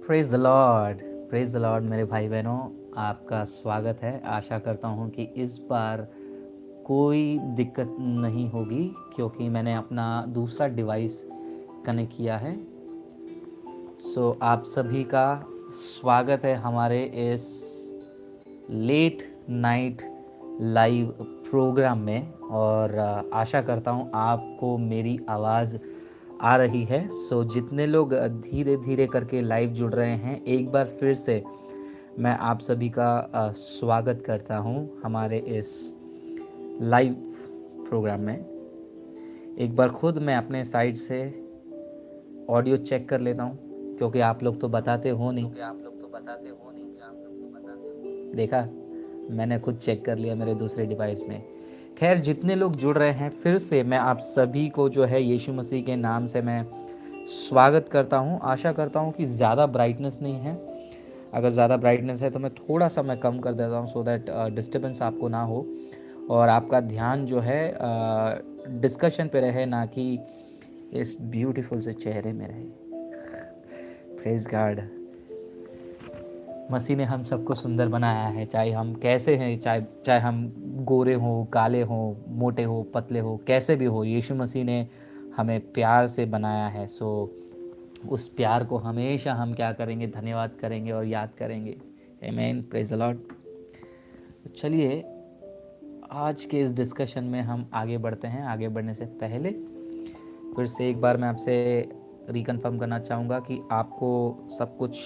Praise the Lord, praise the Lord मेरे भाई बहनों, आपका स्वागत है। आशा करता हूँ कि इस बार कोई दिक्कत नहीं होगी क्योंकि मैंने अपना दूसरा डिवाइस कनेक्ट किया है। आप सभी का स्वागत है हमारे इस लेट नाइट लाइव प्रोग्राम में। और आशा करता हूँ आपको मेरी आवाज़ आ रही है। जितने लोग धीरे धीरे करके लाइव जुड़ रहे हैं, एक बार फिर से मैं आप सभी का स्वागत करता हूँ हमारे इस लाइव प्रोग्राम में। एक बार खुद मैं अपने साइड से ऑडियो चेक कर लेता हूँ क्योंकि आप लोग तो बताते हो नहीं। देखा, मैंने खुद चेक कर लिया मेरे दूसरे डिवाइस में। खैर, जितने लोग जुड़ रहे हैं, फिर से मैं आप सभी को जो है यीशु मसीह के नाम से मैं स्वागत करता हूँ। आशा करता हूँ कि ज़्यादा ब्राइटनेस नहीं है। अगर ज़्यादा ब्राइटनेस है तो मैं थोड़ा सा कम कर देता हूँ, सो दैट डिस्टर्बेंस आपको ना हो और आपका ध्यान जो है डिस्कशन पे रहे, ना कि इस ब्यूटीफुल से चेहरे में रहे। Praise God. मसीह ने हम सबको सुंदर बनाया है, चाहे हम कैसे हैं, चाहे हम गोरे हो, काले हो, मोटे हो, पतले हो, कैसे भी हो। यीशु मसीह ने हमें प्यार से बनाया है। उस प्यार को हमेशा हम क्या करेंगे? धन्यवाद करेंगे और याद करेंगे। आमीन, प्रेज द लॉर्ड। चलिए, आज के इस डिस्कशन में हम आगे बढ़ते हैं। आगे बढ़ने से पहले फिर से एक बार मैं आपसे रिकन्फर्म करना चाहूँगा कि आपको सब कुछ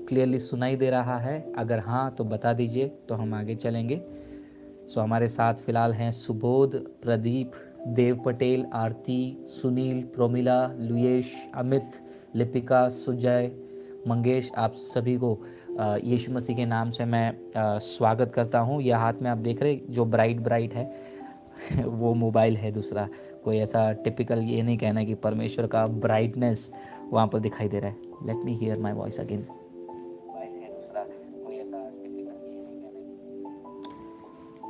क्लियरली सुनाई दे रहा है। अगर हाँ तो बता दीजिए, तो हम आगे चलेंगे। हमारे साथ फिलहाल हैं सुबोध, प्रदीप, देव पटेल, आरती, सुनील, प्रोमिला, लुयेश, अमित, लिपिका, सुजय, मंगेश। आप सभी को यीशु मसीह के नाम से मैं स्वागत करता हूँ। यह हाथ में आप देख रहे जो ब्राइट है वो मोबाइल है दूसरा। कोई ऐसा टिपिकल ये नहीं कहना कि परमेश्वर का ब्राइटनेस वहाँ पर दिखाई दे रहा है। Let me here my voice again.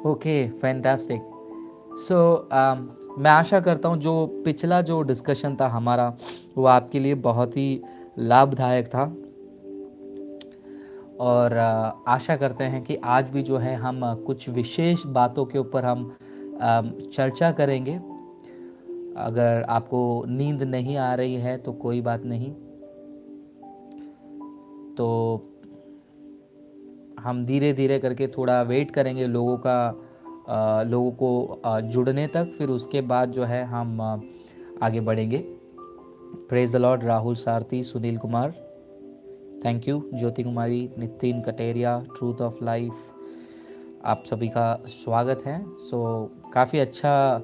Okay, fantastic. मैं आशा करता हूँ जो पिछला जो डिस्कशन था हमारा, वो आपके लिए बहुत ही लाभदायक था। और आशा करते हैं कि आज भी जो है हम कुछ विशेष बातों के ऊपर हम चर्चा करेंगे। अगर आपको नींद नहीं आ रही है तो कोई बात नहीं, तो हम धीरे धीरे करके थोड़ा वेट करेंगे लोगों को जुड़ने तक। फिर उसके बाद जो है हम आगे बढ़ेंगे। Praise the Lord. Rahul Sarathi, Sunil Kumar, thank you. Jyoti Kumari, Nitin Kateria, truth of life, आप सभी का स्वागत है। काफ़ी अच्छा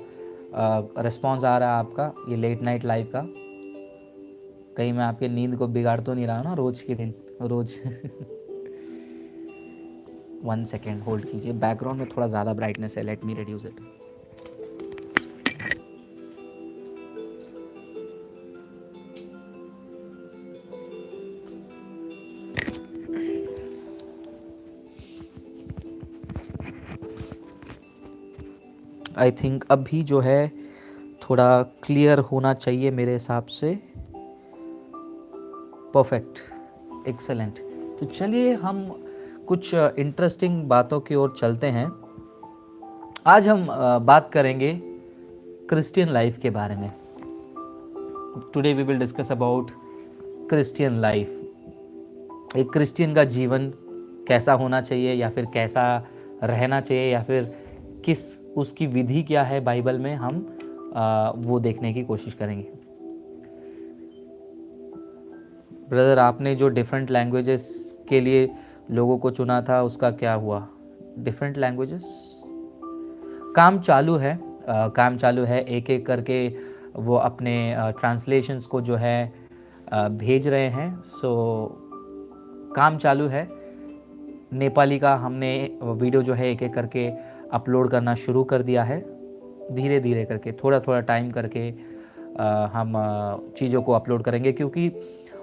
रिस्पॉन्स आ रहा है आपका ये लेट नाइट लाइव का। कहीं मैं आपके नींद को बिगाड़ तो नहीं रहा ना रोज़ के दिन रोज़ 1 सेकेंड होल्ड कीजिए। बैकग्राउंड में थोड़ा ज़्यादा ब्राइटनेस है, let me reduce it. I think अभी जो है थोड़ा क्लियर होना चाहिए मेरे हिसाब से। Perfect, excellent. तो चलिए हम कुछ इंटरेस्टिंग बातों की ओर चलते हैं। आज हम बात करेंगे क्रिश्चियन लाइफ के बारे में। Today we will discuss about Christian life. एक क्रिश्चियन का जीवन कैसा होना चाहिए, या फिर कैसा रहना चाहिए, या फिर किस उसकी विधि क्या है बाइबल में, हम वो देखने की कोशिश करेंगे। ब्रदर, आपने जो डिफरेंट लैंग्वेजेस के लिए लोगों को चुना था, उसका क्या हुआ? डिफरेंट लैंग्वेजेस काम चालू है। काम चालू है, एक एक करके वो अपने ट्रांसलेशंस को जो है भेज रहे हैं। काम चालू है। नेपाली का हमने वीडियो जो है एक एक करके अपलोड करना शुरू कर दिया है। धीरे धीरे करके, थोड़ा थोड़ा टाइम करके हम चीज़ों को अपलोड करेंगे, क्योंकि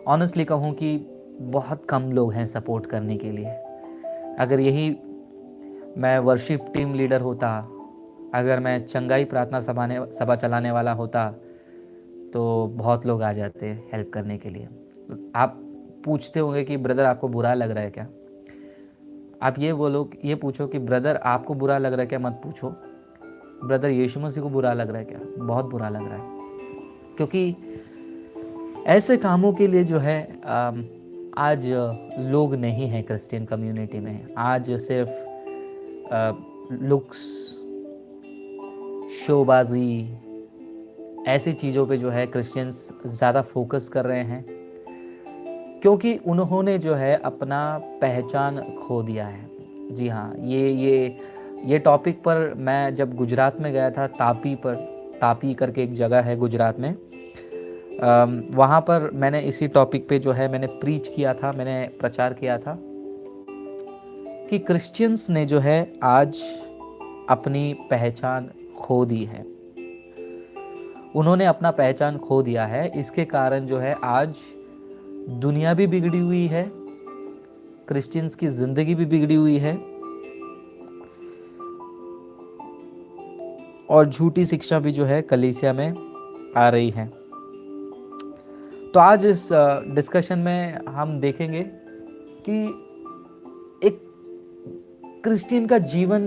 ऑनेस्टली कहूँ कि बहुत कम लोग हैं सपोर्ट करने के लिए। अगर यही मैं वर्शिप टीम लीडर होता, अगर मैं चंगाई प्रार्थना सभा चलाने वाला होता, तो बहुत लोग आ जाते हेल्प करने के लिए। आप पूछते होंगे कि ब्रदर आपको बुरा लग रहा है क्या। आप ये पूछो कि ब्रदर आपको बुरा लग रहा है क्या, मत पूछो ब्रदर यीशु मसीह को बुरा लग रहा है क्या, बहुत बुरा लग रहा है। क्योंकि ऐसे कामों के लिए जो है आज लोग नहीं हैं क्रिश्चियन कम्युनिटी में। आज सिर्फ लुक्स, शोबाजी, ऐसी चीज़ों पे जो है क्रिश्चियंस ज़्यादा फोकस कर रहे हैं, क्योंकि उन्होंने जो है अपना पहचान खो दिया है। जी हाँ, ये टॉपिक पर मैं जब गुजरात में गया था, तापी करके एक जगह है गुजरात में, वहाँ पर मैंने इसी टॉपिक पे जो है मैंने प्रीच किया था, मैंने प्रचार किया था कि क्रिश्चियंस ने जो है आज अपनी पहचान खो दी है। उन्होंने अपना पहचान खो दिया है। इसके कारण जो है आज दुनिया भी बिगड़ी हुई है, क्रिश्चियंस की जिंदगी भी बिगड़ी हुई है, और झूठी शिक्षा भी जो है कलीसिया में आ रही है। तो आज इस डिस्कशन में हम देखेंगे कि एक क्रिश्चियन का जीवन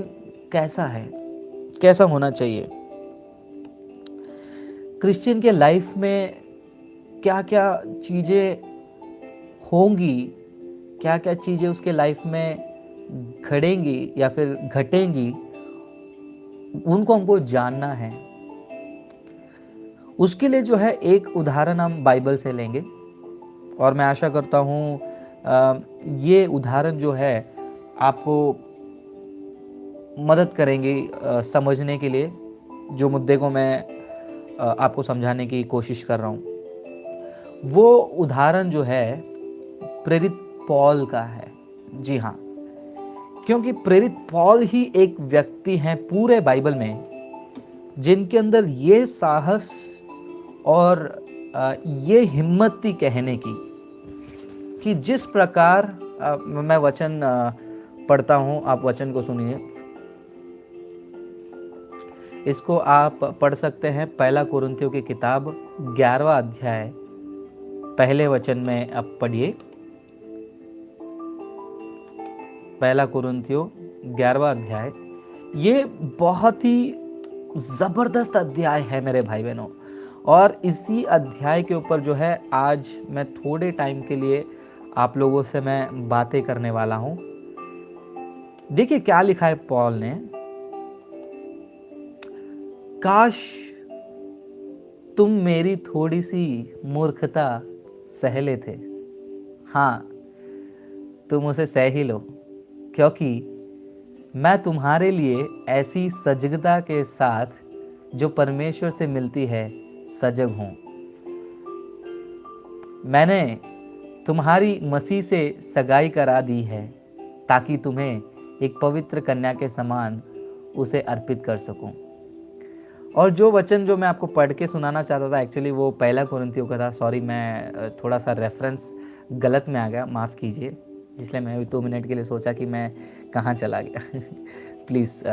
कैसा है, कैसा होना चाहिए, क्रिश्चियन के लाइफ में क्या क्या चीज़ें होंगी, क्या क्या चीज़ें उसके लाइफ में घटेंगी या फिर घटेंगी, उनको हमको जानना है। उसके लिए जो है एक उदाहरण हम बाइबल से लेंगे, और मैं आशा करता हूँ ये उदाहरण जो है आपको मदद करेंगे समझने के लिए, जो मुद्दे को मैं आपको समझाने की कोशिश कर रहा हूँ। वो उदाहरण जो है प्रेरित पौल का है। जी हाँ, क्योंकि प्रेरित पौल ही एक व्यक्ति हैं पूरे बाइबल में जिनके अंदर ये साहस और ये हिम्मत थी कहने की कि जिस प्रकार मैं वचन पढ़ता हूं, आप वचन को सुनिए। इसको आप पढ़ सकते हैं, पहला कुरिन्थियों की किताब 11वां अध्याय पहले वचन में आप पढ़िए। पहला कुरिन्थियों 11वां अध्याय, ये बहुत ही जबरदस्त अध्याय है मेरे भाई बहनों, और इसी अध्याय के ऊपर जो है आज मैं थोड़े टाइम के लिए आप लोगों से मैं बातें करने वाला हूं। देखिए क्या लिखा है पौल ने, काश तुम मेरी थोड़ी सी मूर्खता सह लेते। हाँ, तुम उसे सह ही लो, क्योंकि मैं तुम्हारे लिए ऐसी सजगता के साथ जो परमेश्वर से मिलती है सजग हूं। मैंने तुम्हारी मसीह से सगाई करा दी है ताकि तुम्हें एक पवित्र कन्या के समान उसे अर्पित कर सकूं। और जो वचन जो मैं आपको पढ़ के सुनाना चाहता था, एक्चुअली वो पहला कुरिन्थियों का था। सॉरी, मैं थोड़ा सा रेफरेंस गलत में आ गया, माफ़ कीजिए। इसलिए मैं 2 मिनट के लिए सोचा कि मैं कहाँ चला गया। प्लीज़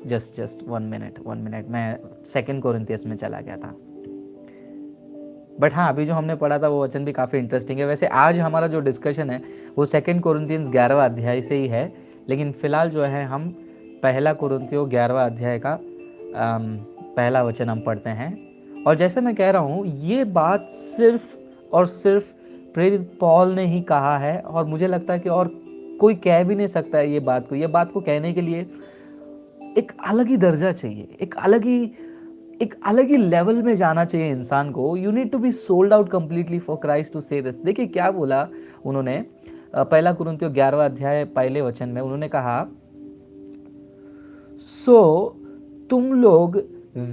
जस्ट 1 मिनट, मैं 2 कोरिन्थियंस में चला गया था। बट हाँ, अभी जो हमने पढ़ा था वो वचन भी काफ़ी इंटरेस्टिंग है। वैसे आज हमारा जो डिस्कशन है वो 2 कोरिन्थियंस 11वां अध्याय से ही है, लेकिन फिलहाल जो है हम पहला कुरिन्थियों 11वां अध्याय का पहला वचन हम पढ़ते हैं। और जैसे मैं कह रहा हूँ, ये बात सिर्फ और सिर्फ प्रेरित पौल ने ही कहा है, और मुझे लगता है कि और कोई कह भी नहीं सकता है ये बात को। ये बात को कहने के लिए एक अलग ही दर्जा चाहिए, एक अलग ही लेवल में जाना चाहिए इंसान को। You need to be sold out completely for Christ to say this. देखिए क्या बोला उन्होंने, पहला कुरिन्थियों 11वां अध्याय पहले वचन में उन्होंने कहा, सो तुम लोग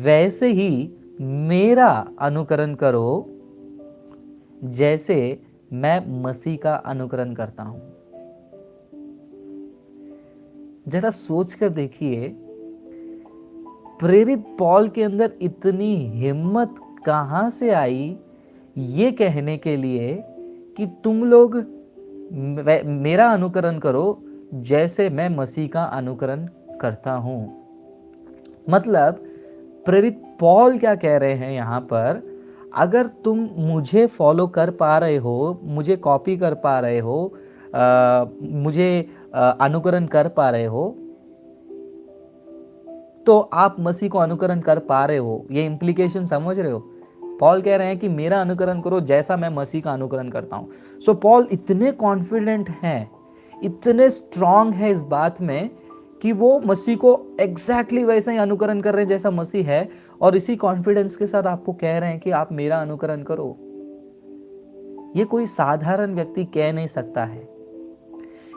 वैसे ही मेरा अनुकरण करो जैसे मैं मसीह का अनुकरण करता हूं। जरा सोच कर देखिए, प्रेरित पौल के अंदर इतनी हिम्मत कहां से आई ये कहने के लिए कि तुम लोग मेरा अनुकरण करो जैसे मैं मसीह का अनुकरण करता हूं। मतलब प्रेरित पौल क्या कह रहे हैं यहां पर, अगर तुम मुझे फॉलो कर पा रहे हो, मुझे कॉपी कर पा रहे हो, मुझे अनुकरण कर पा रहे हो, तो आप मसीह को अनुकरण कर पा रहे हो। ये इम्प्लीकेशन समझ रहे हो? पॉल कह रहे हैं कि मेरा अनुकरण करो जैसा मैं मसीह का अनुकरण करता हूं। सो पॉल इतने कॉन्फिडेंट हैं, इतने स्ट्रांग है इस बात में कि वो मसीह को एग्जैक्टली वैसा ही अनुकरण कर रहे हैं जैसा मसीह है, और इसी कॉन्फिडेंस के साथ आपको कह रहे हैं कि आप मेरा अनुकरण करो। ये कोई साधारण व्यक्ति कह नहीं सकता है।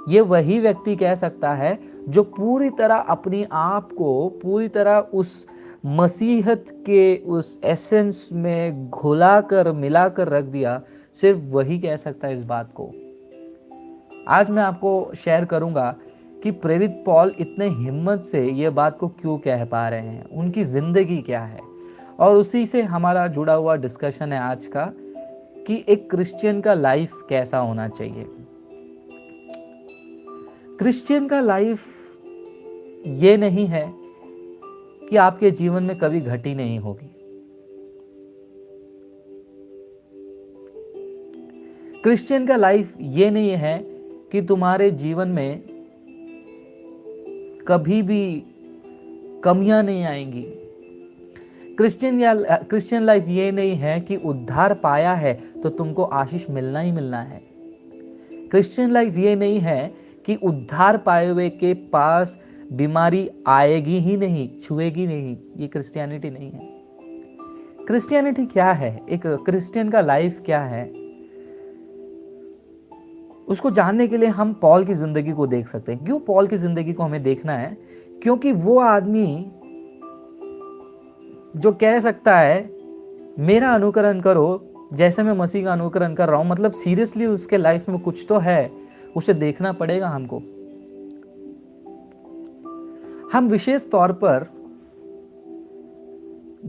ये वही व्यक्ति कह सकता है जो पूरी तरह अपनी आप को पूरी तरह उस मसीहत के उस एसेंस में घुलाकर मिलाकर रख दिया। सिर्फ वही कह सकता है इस बात को। आज मैं आपको शेयर करूंगा कि प्रेरित पॉल इतने हिम्मत से ये बात को क्यों कह पा रहे हैं, उनकी जिंदगी क्या है, और उसी से हमारा जुड़ा हुआ डिस्कशन है आज का कि एक क्रिश्चियन का लाइफ कैसा होना चाहिए। क्रिश्चियन का लाइफ ये नहीं है कि आपके जीवन में कभी घटी नहीं होगी। क्रिश्चियन का लाइफ ये नहीं है कि तुम्हारे जीवन में कभी भी कमियां नहीं आएंगी। क्रिश्चियन लाइफ ये नहीं है कि उद्धार पाया है तो तुमको आशीष मिलना ही मिलना है। क्रिश्चियन लाइफ ये नहीं है कि उद्धार पाए हुए के पास बीमारी आएगी ही नहीं, छुएगी नहीं। ये क्रिश्चियनिटी नहीं है। क्रिश्चियनिटी क्या है, एक क्रिश्चियन का लाइफ क्या है, उसको जानने के लिए हम पॉल की जिंदगी को देख सकते हैं। क्यों पॉल की जिंदगी को हमें देखना है? क्योंकि वो आदमी जो कह सकता है मेरा अनुकरण करो जैसे मैं मसीह का अनुकरण कर रहा हूं, मतलब सीरियसली उसके लाइफ में कुछ तो है, उसे देखना पड़ेगा हमको। हम विशेष तौर पर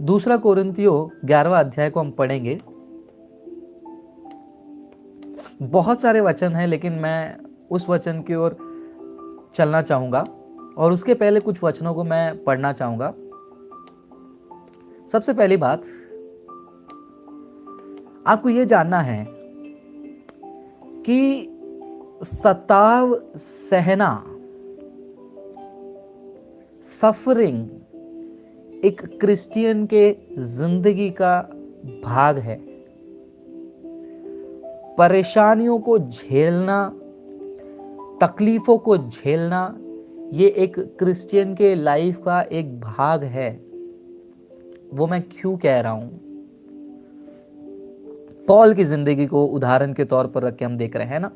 2 कोरिन्थियों 11वां अध्याय को हम पढ़ेंगे। बहुत सारे वचन हैं, लेकिन मैं उस वचन की ओर चलना चाहूंगा और उसके पहले कुछ वचनों को मैं पढ़ना चाहूंगा। सबसे पहली बात, आपको यह जानना है कि सताव सहना, सफरिंग एक क्रिश्चियन के जिंदगी का भाग है। परेशानियों को झेलना, तकलीफों को झेलना, ये एक क्रिश्चियन के लाइफ का एक भाग है। वो मैं क्यों कह रहा हूं? पॉल की जिंदगी को उदाहरण के तौर पर रख के हम देख रहे हैं ना।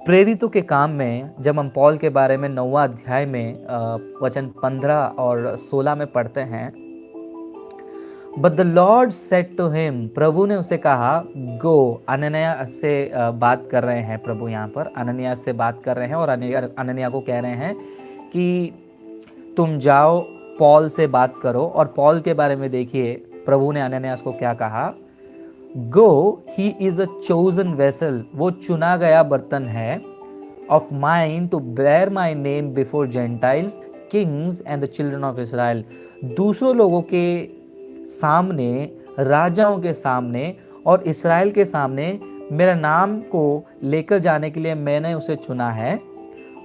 प्रेरितों के काम में जब हम पॉल के बारे में 9वां अध्याय में वचन 15 और 16 में पढ़ते हैं, but the Lord said to him, प्रभु ने उसे कहा गो। अननिया से बात कर रहे हैं प्रभु, यहाँ पर अननिया से बात कर रहे हैं और अननिया को कह रहे हैं कि तुम जाओ पॉल से बात करो। और पॉल के बारे में देखिए प्रभु ने अननियास को क्या कहा, go, he is a chosen vessel, वो चुना गया बर्तन है, of mine to bear my name before Gentiles, kings and the children of Israel. दूसरों लोगों के सामने, राजाओं के सामने और इस्राएल के सामने मेरा नाम को लेकर जाने के लिए मैंने उसे चुना है।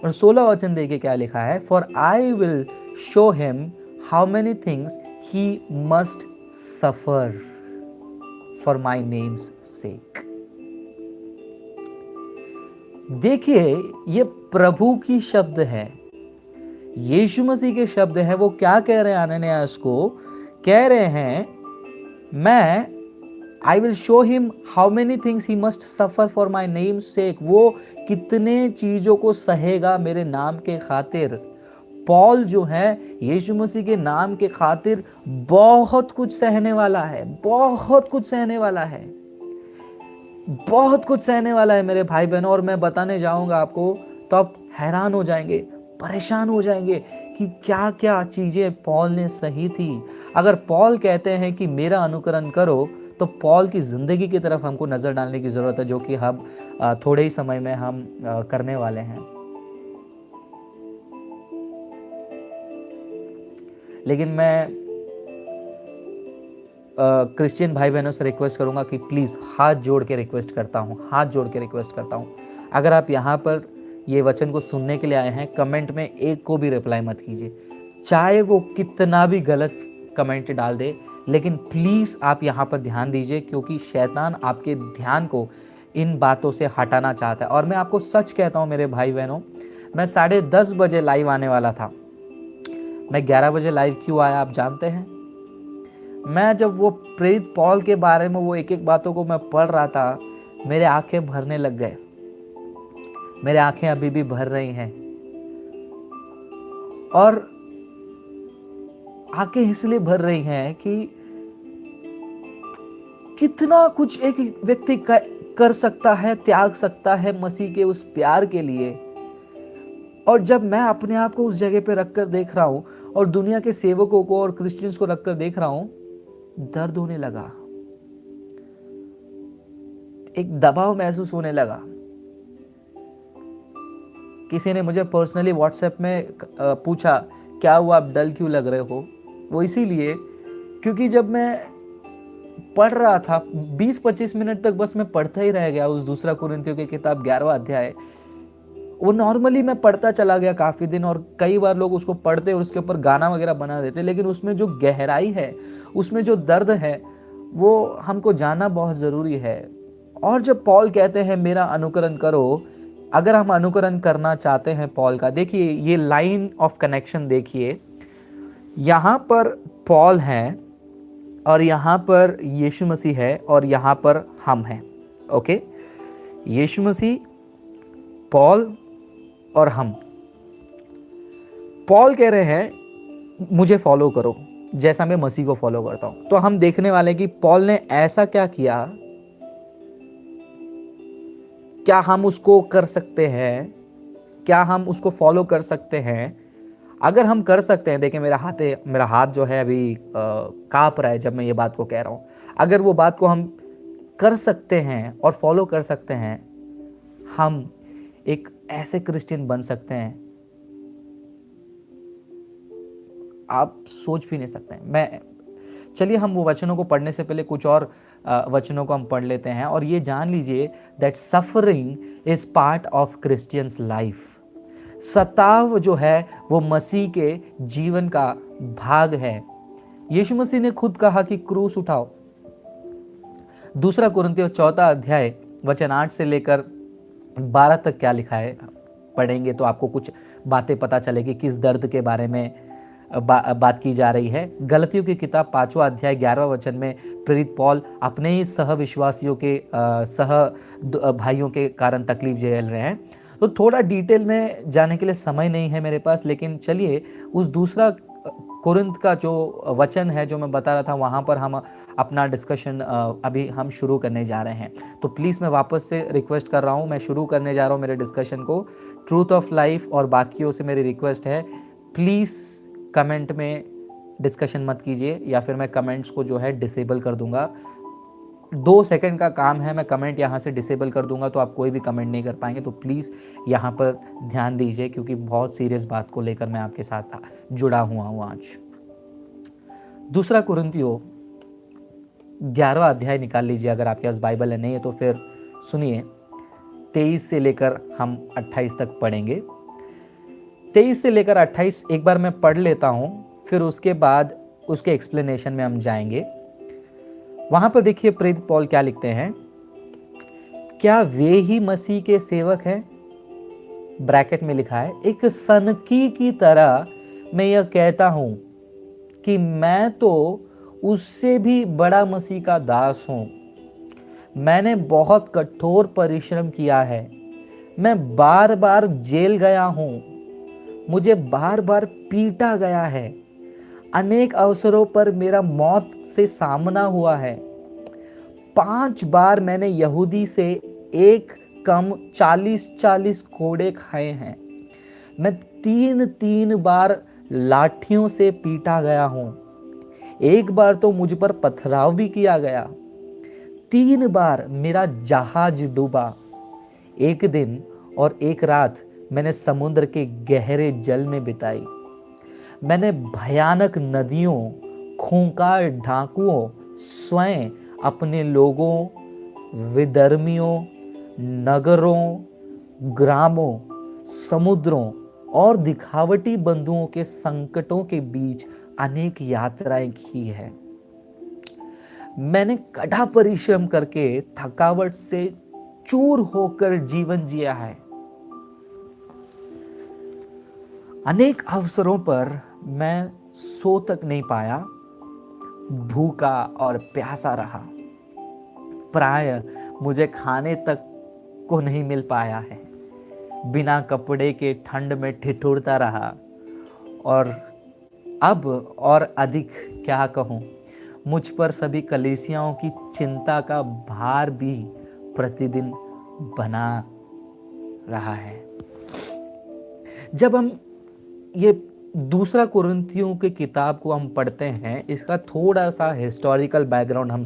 और 16 वचन देखिए क्या लिखा है, for I will show him how many things he must suffer for my name's sake. देखिए ये प्रभु की शब्द है, यीशु मसीह के शब्द है। वो क्या कह रहे हैं अननियास को? कह रहे हैं मैं, आई will show him how many things he must suffer for my name सेक। वो कितने चीजों को सहेगा मेरे नाम के खातिर। पॉल जो है यीशु मसीह के नाम के खातिर बहुत कुछ सहने वाला है, बहुत कुछ सहने वाला है, बहुत कुछ सहने वाला है मेरे भाई बहनों। और मैं बताने जाऊंगा आपको तो आप हैरान हो जाएंगे, परेशान हो जाएंगे कि क्या क्या चीजें पॉल ने सही थी। अगर पॉल कहते हैं कि मेरा अनुकरण करो, तो पॉल की जिंदगी की तरफ हमको नजर डालने की जरूरत है, जो कि हम थोड़े ही समय में हम करने वाले हैं। लेकिन मैं क्रिश्चियन भाई बहनों से रिक्वेस्ट करूंगा कि प्लीज़ हाथ जोड़ के रिक्वेस्ट करता हूं, हाथ जोड़ के रिक्वेस्ट करता हूं, अगर आप यहाँ पर ये वचन को सुनने के लिए आए हैं, कमेंट में एक को भी रिप्लाई मत कीजिए, चाहे वो कितना भी गलत कमेंट डाल दे, लेकिन प्लीज़ आप यहाँ पर ध्यान दीजिए, क्योंकि शैतान आपके ध्यान को इन बातों से हटाना चाहता है। और मैं आपको सच कहता हूँ मेरे भाई बहनों, मैं 10:30 बजे लाइव आने वाला था, मैं 11 बजे लाइव क्यों आया आप जानते हैं? मैं जब वो प्रेरित पॉल के बारे में वो एक एक बातों को मैं पढ़ रहा था, मेरे आंखें भरने लग गए, मेरे आंखें अभी भी भर रही हैं। और आंखें इसलिए भर रही हैं कि कितना कुछ एक व्यक्ति कर सकता है, त्याग सकता है मसीह के उस प्यार के लिए। और जब मैं अपने आप को उस जगह पे रखकर देख रहा हूं और दुनिया के सेवकों को और क्रिश्चियंस को रखकर देख रहा हूं, दर्द होने लगा, एक दबाव महसूस होने लगा। किसी ने मुझे पर्सनली व्हाट्सएप में पूछा, क्या हुआ, आप डल क्यों लग रहे हो? वो इसीलिए क्योंकि जब मैं पढ़ रहा था 20-25 मिनट तक बस मैं पढ़ता ही रह गया उस दूसरा कुरिन्थियों की किताब 11वां अध्याय। वो नॉर्मली मैं पढ़ता चला गया काफी दिन, और कई बार लोग उसको पढ़ते और उसके ऊपर गाना वगैरह बना देते, लेकिन उसमें जो गहराई है, उसमें जो दर्द है, वो हमको जानना बहुत जरूरी है। और जब पॉल कहते हैं मेरा अनुकरण करो, अगर हम अनुकरण करना चाहते हैं पॉल का, देखिए ये लाइन ऑफ कनेक्शन देखिए, यहां पर पॉल है और यहां पर यीशु मसीह है और यहां पर हम हैं। ओके, यीशु मसीह, पॉल और हम। पॉल कह रहे हैं मुझे फॉलो करो जैसा मैं मसीह को फॉलो करता हूं। तो हम देखने वाले कि पॉल ने ऐसा क्या किया, क्या हम उसको कर सकते हैं, क्या हम उसको फॉलो कर सकते हैं? अगर हम कर सकते हैं, देखिए मेरा हाथ जो है अभी कांप रहा है जब मैं ये बात को कह रहा हूं। अगर वो बात को हम कर सकते हैं और फॉलो कर सकते हैं, हम एक ऐसे क्रिश्चियन बन सकते हैं आप सोच भी नहीं सकते हैं। चलिए हम वो वचनों को पढ़ने से पहले कुछ और वचनों को हम पढ़ लेते हैं, और ये जान लीजिए that suffering is part of Christians life. सताव जो है वो मसीह के जीवन का भाग है। यीशु मसीह ने खुद कहा कि क्रूस उठाओ। दूसरा कुरिन्थियों 4 अध्याय वचन 8 से लेकर 12 तक क्या लिखा है पढ़ेंगे तो आपको कुछ बातें पता चलेगी किस दर्द के बारे में बात की जा रही है। गलतियों की किताब 5वां अध्याय 11वां वचन में प्रेरित पॉल अपने ही सह विश्वासियों के भाइयों के कारण तकलीफ झेल रहे हैं। तो थोड़ा डिटेल में जाने के लिए समय नहीं है मेरे पास, लेकिन चलिए उस दूसरा कुरिन्थ का जो वचन है जो मैं बता रहा था, वहां पर हम अपना डिस्कशन अभी हम शुरू करने जा रहे हैं। तो प्लीज़ मैं वापस से रिक्वेस्ट कर रहा हूं, मैं शुरू करने जा रहा हूं मेरे डिस्कशन को ट्रूथ ऑफ लाइफ, और बाकियों से मेरी रिक्वेस्ट है प्लीज़ कमेंट में डिस्कशन मत कीजिए, या फिर मैं कमेंट्स को जो है डिसेबल कर दूंगा। 2 सेकंड का काम है, मैं कमेंट यहाँ से डिसेबल कर दूंगा तो आप कोई भी कमेंट नहीं कर पाएंगे। तो प्लीज़ यहाँ पर ध्यान दीजिए, क्योंकि बहुत सीरियस बात को लेकर मैं आपके साथ जुड़ा हुआ हूँ आज। दूसरा कुरिन्थियों 11वां अध्याय निकाल लीजिए, अगर आपके पास बाइबल है, नहीं है तो फिर सुनिए। 23 से लेकर हम 28 तक पढ़ेंगे। 23 से लेकर 28 एक बार मैं पढ़ लेता हूं, फिर उसके बाद उसके एक्सप्लेनेशन में हम जाएंगे। वहां पर देखिए प्रेरित पॉल क्या लिखते हैं, क्या वे ही मसीह के सेवक हैं? ब्रैकेट में लिखा है, एक सनकी की तरह मैं यह कहता हूं कि मैं तो उससे भी बड़ा मसीह का दास हूं। मैंने बहुत कठोर परिश्रम किया है, मैं बार बार जेल गया हूं, मुझे बार बार पीटा गया है, अनेक अवसरों पर मेरा मौत से सामना हुआ है। 5 बार मैंने यहूदी से एक कम 40-40 कोड़े खाए हैं। मैं 3 बार लाठियों से पीटा गया हूं। एक बार तो मुझ पर पथराव भी किया गया। 3 बार मेरा जहाज डूबा। एक दिन और एक रात मैंने समुद्र के गहरे जल में बिताई। मैंने भयानक नदियों, खूंखार डाकुओं, स्वयं अपने लोगों, विधर्मियों, नगरों, ग्रामों, समुद्रों और दिखावटी बंधुओं के संकटों के बीच अनेक यात्राएं की है। मैंने कड़ा परिश्रम करके थकावट से चूर होकर जीवन जिया है। अनेक अवसरों पर मैं सो तक नहीं पाया, भूखा और प्यासा रहा। प्राय मुझे खाने तक को नहीं मिल पाया है। बिना कपड़े के ठंड में ठिठुरता रहा और अब और अधिक क्या कहूं, मुझ पर सभी कलीसियाओं की चिंता का भार भी प्रतिदिन बना रहा है। जब हम ये दूसरा कुरिन्थियों की किताब को हम पढ़ते हैं, इसका थोड़ा सा हिस्टोरिकल बैकग्राउंड हम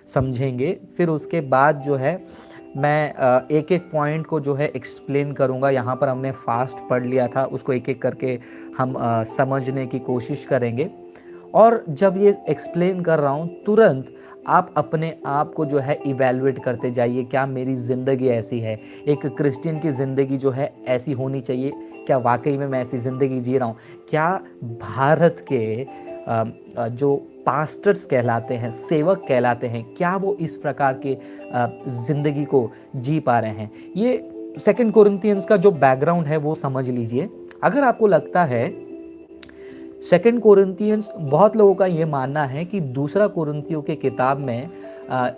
समझेंगे। फिर उसके बाद जो है मैं एक एक पॉइंट को जो है एक्सप्लेन करूंगा। यहाँ पर हमने फास्ट पढ़ लिया था, उसको एक एक करके हम समझने की कोशिश करेंगे। और जब ये एक्सप्लेन कर रहा हूँ, तुरंत आप अपने आप को जो है इवैल्यूएट करते जाइए, क्या मेरी ज़िंदगी ऐसी है? एक क्रिश्चियन की ज़िंदगी जो है ऐसी होनी चाहिए? क्या वाकई में मैं ऐसी ज़िंदगी जी रहा हूँ? क्या भारत के जो पास्टर्स कहलाते हैं, सेवक कहलाते हैं, क्या वो इस प्रकार के ज़िंदगी को जी पा रहे हैं? ये सेकंड कोरिन्थियंस का जो बैकग्राउंड है वो समझ लीजिए। अगर आपको लगता है सेकंड कोरिन्थियंस, बहुत लोगों का ये मानना है कि दूसरा कोरिन्थियों के किताब में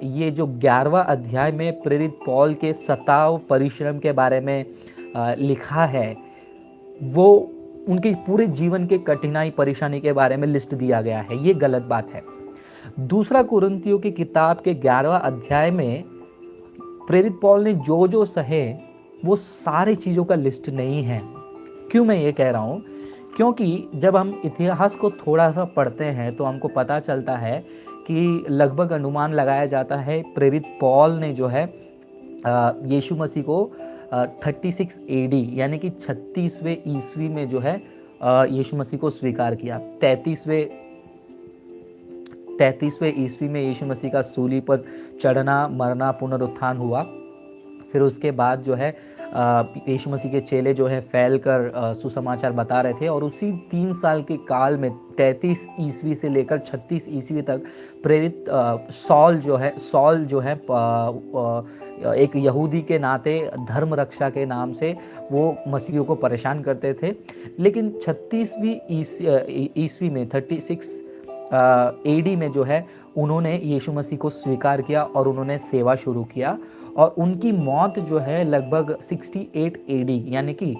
ये जो 11वां अध्याय में प्रेरित पौल के सताव परिश्रम के बारे में लिखा है, वो उनके पूरे जीवन के कठिनाई परेशानी के बारे में लिस्ट दिया गया है। ये गलत बात है। दूसरा कोरिन्थियों की किताब के 11वां अध्याय में प्रेरित पौल ने जो जो सहे, वो सारी चीज़ों का लिस्ट नहीं है। क्यों मैं ये कह रहा हूँ? क्योंकि जब हम इतिहास को थोड़ा सा पढ़ते हैं तो हमको पता चलता है कि लगभग अनुमान लगाया जाता है प्रेरित पौल ने जो है यीशु मसीह को 36 एडी यानी कि 36वें ईस्वी में जो है यीशु मसीह को स्वीकार किया। 33वें ईस्वी में यीशु मसीह का सूली पर चढ़ना, मरना, पुनरुत्थान हुआ। फिर उसके बाद जो है यीशु मसीह के चेले जो है फैल कर सुसमाचार बता रहे थे, और उसी 3 साल के काल में 33 ईस्वी से लेकर 36 ईस्वी तक प्रेरित सॉल जो है एक यहूदी के नाते धर्म रक्षा के नाम से वो मसीहियों को परेशान करते थे। लेकिन 36वीं ईस्वी में 36 एडी में जो है उन्होंने यीशु मसीह को स्वीकार किया और उन्होंने सेवा शुरू किया, और उनकी मौत जो है लगभग 68 एडी यानी कि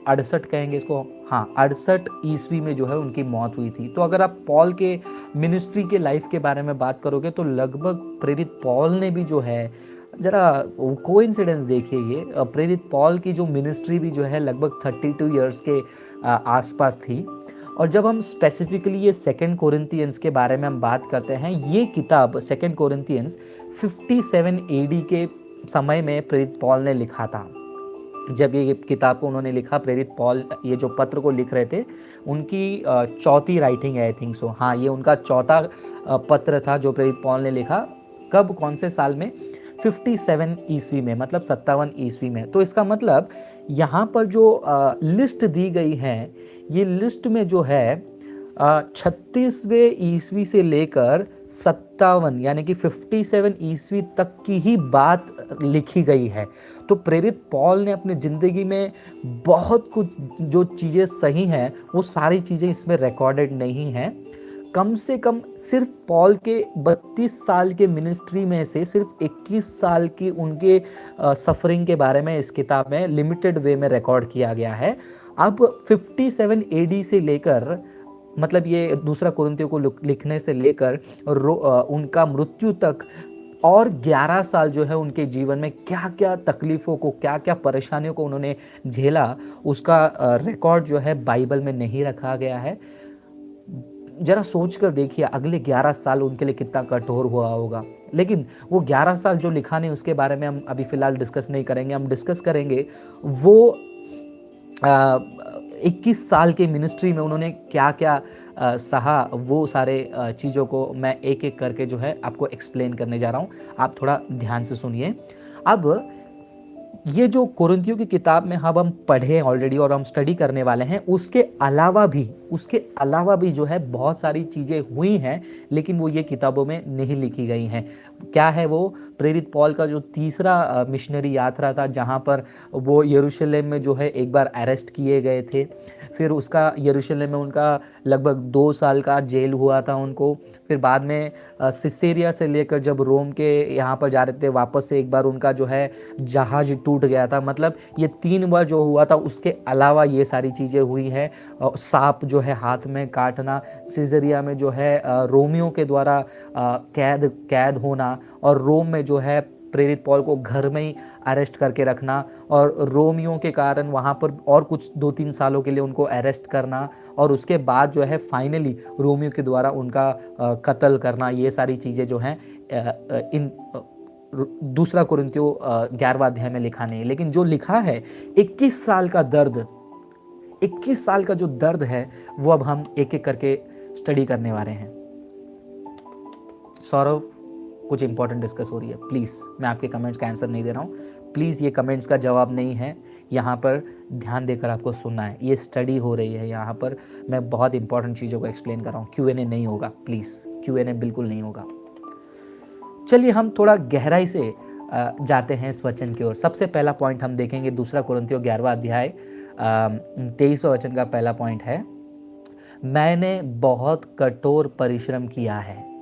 68 कहेंगे इसको, हाँ 68 ईस्वी में जो है उनकी मौत हुई थी। तो अगर आप पॉल के मिनिस्ट्री के लाइफ के बारे में बात करोगे तो लगभग प्रेरित पॉल ने भी जो है, जरा कोइंसिडेंस देखिए, ये प्रेरित पॉल की जो मिनिस्ट्री भी जो है लगभग 32 इयर्स के आसपास थी। और जब हम स्पेसिफिकली ये सेकंड कोरिन्थियंस के बारे में हम बात करते हैं, ये किताब सेकंड कोरिन्थियंस 57 एडी के समय में प्रेरित पॉल ने लिखा था। जब ये किताब को उन्होंने लिखा, प्रेरित पॉल ये जो पत्र को लिख रहे थे, उनकी चौथी राइटिंग है, आई थिंक सो, हाँ ये उनका चौथा पत्र था जो प्रेरित पॉल ने लिखा। कब, कौन से साल में? 57 ईस्वी में, मतलब 57 ईस्वी में। तो इसका मतलब यहाँ पर जो लिस्ट दी गई है, ये लिस्ट में जो है 36वें ईस्वी से लेकर 57 यानी कि 57 ईस्वी तक की ही बात लिखी गई है। तो प्रेरित पॉल ने अपनी ज़िंदगी में बहुत कुछ जो चीज़ें सही हैं वो सारी चीज़ें इसमें रिकॉर्डेड नहीं हैं। कम से कम सिर्फ पॉल के 32 साल के मिनिस्ट्री में से सिर्फ 21 साल की उनके सफरिंग के बारे में इस किताब में लिमिटेड वे में रिकॉर्ड किया गया है। अब 57 एडी से लेकर, मतलब ये दूसरा कोरिन्थियों को लिखने से लेकर उनका मृत्यु तक और 11 साल जो है उनके जीवन में क्या क्या तकलीफ़ों को, क्या क्या परेशानियों को उन्होंने झेला, उसका रिकॉर्ड जो है बाइबल में नहीं रखा गया है। जरा सोच कर देखिए, अगले 11 साल उनके लिए कितना कठोर हुआ होगा। लेकिन वो 11 साल जो लिखा नहीं, उसके बारे में हम अभी फ़िलहाल डिस्कस नहीं करेंगे। हम डिस्कस करेंगे वो 21 साल के मिनिस्ट्री में उन्होंने क्या क्या सहा, वो सारे चीज़ों को मैं एक एक करके जो है आपको एक्सप्लेन करने जा रहा हूँ। आप थोड़ा ध्यान से सुनिए। अब ये जो कुरिन्थियों की किताब में हम पढ़े ऑलरेडी और हम स्टडी करने वाले हैं, उसके अलावा भी जो है बहुत सारी चीज़ें हुई हैं, लेकिन वो ये किताबों में नहीं लिखी गई हैं। क्या है वो? प्रेरित पॉल का जो तीसरा मिशनरी यात्रा था, जहाँ पर वो यरूशलेम में जो है एक बार अरेस्ट किए गए थे, फिर उसका यरूशलेम में उनका लगभग 2 साल का जेल हुआ था उनको। फिर बाद में सिसेरिया से लेकर जब रोम के यहाँ पर जा रहे थे, वापस से एक बार उनका जो है जहाज टूट गया था। मतलब ये 3 बार जो हुआ था, उसके अलावा ये सारी चीज़ें हुई है। सांप जो है हाथ में काटना, सिसेरिया में जो है रोमियों के द्वारा कैद होना, और रोम में जो है प्रेरित पॉल को घर में ही अरेस्ट करके रखना, और रोमियों के कारण वहाँ पर और कुछ 2-3 सालों के लिए उनको अरेस्ट करना, और उसके बाद जो है फाइनली रोमियों के द्वारा उनका कत्ल करना। ये सारी चीज़ें जो हैं इन दूसरा कुरिन्थियों 11वां अध्याय में लिखा नहीं है, लेकिन जो लिखा है 21 साल का दर्द, 21 साल का जो दर्द है, वो अब हम एक एक करके स्टडी करने वाले हैं। सौरभ, कुछ इंपॉर्टेंट डिस्कस हो रही है, प्लीज़। मैं आपके कमेंट्स का आंसर नहीं दे रहा हूँ, प्लीज़। ये कमेंट्स का जवाब नहीं है, यहाँ पर ध्यान देकर आपको सुनना है। ये स्टडी हो रही है, यहाँ पर मैं बहुत इंपॉर्टेंट चीज़ों को एक्सप्लेन कर रहा हूँ। Q&A नहीं होगा, प्लीज़, Q&A बिल्कुल नहीं होगा। चलिए हम थोड़ा गहराई से जाते हैं इस वचन की ओर। सबसे पहला पॉइंट हम देखेंगे दूसरा कुरिन्थियों 11वां अध्याय 23वां वचन का पहला पॉइंट है, मैंने बहुत कठोर परिश्रम किया है।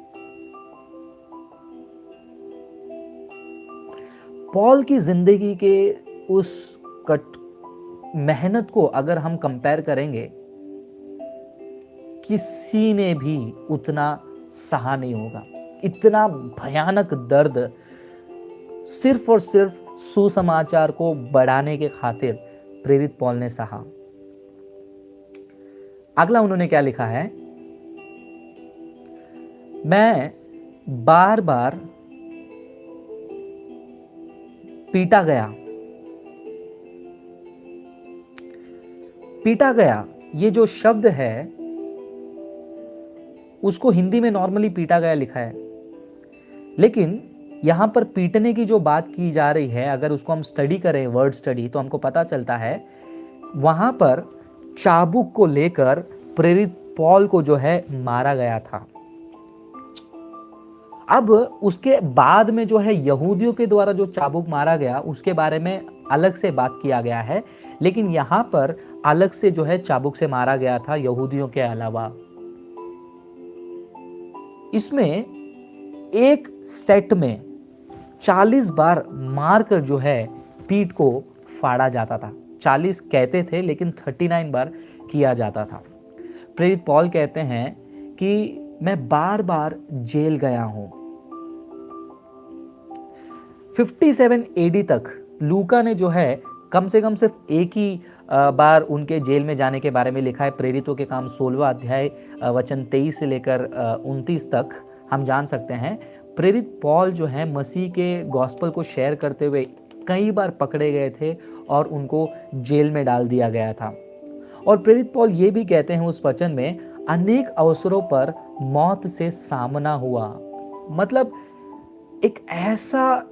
पॉल की जिंदगी के उस मेहनत को अगर हम कंपेयर करेंगे, किसी ने भी उतना सहा नहीं होगा। इतना भयानक दर्द सिर्फ और सिर्फ सुसमाचार को बढ़ाने के खातिर प्रेरित पॉल ने सहा। अगला उन्होंने क्या लिखा है? मैं बार बार पीटा गया। ये जो शब्द है उसको हिंदी में नॉर्मली पीटा गया लिखा है, लेकिन यहां पर पीटने की जो बात की जा रही है, अगर उसको हम स्टडी करें, वर्ड स्टडी, तो हमको पता चलता है वहां पर चाबुक को लेकर प्रेरित पॉल को जो है मारा गया था। अब उसके बाद में जो है यहूदियों के द्वारा जो चाबुक मारा गया, उसके बारे में अलग से बात किया गया है, लेकिन यहां पर अलग से जो है चाबुक से मारा गया था यहूदियों के अलावा। इसमें एक सेट में 40 बार मारकर जो है पीठ को फाड़ा जाता था। 40 कहते थे, लेकिन 39 बार किया जाता था। प्रेरित पॉल कहते हैं कि मैं बार बार जेल गया हूं। 57 AD तक लूका ने जो है कम से कम सिर्फ एक ही बार उनके जेल में जाने के बारे में लिखा है। प्रेरितों के काम 16वां अध्याय वचन 23 से लेकर 29 तक हम जान सकते हैं। प्रेरित पॉल जो है मसीह के गॉस्पल को शेयर करते हुए कई बार पकड़े गए थे और उनको जेल में डाल दिया गया था। और प्रेरित पॉल ये भी कहते हैं उस वचन में, अनेक अवसरों पर मौत से सामना हुआ। मतलब एक ऐसा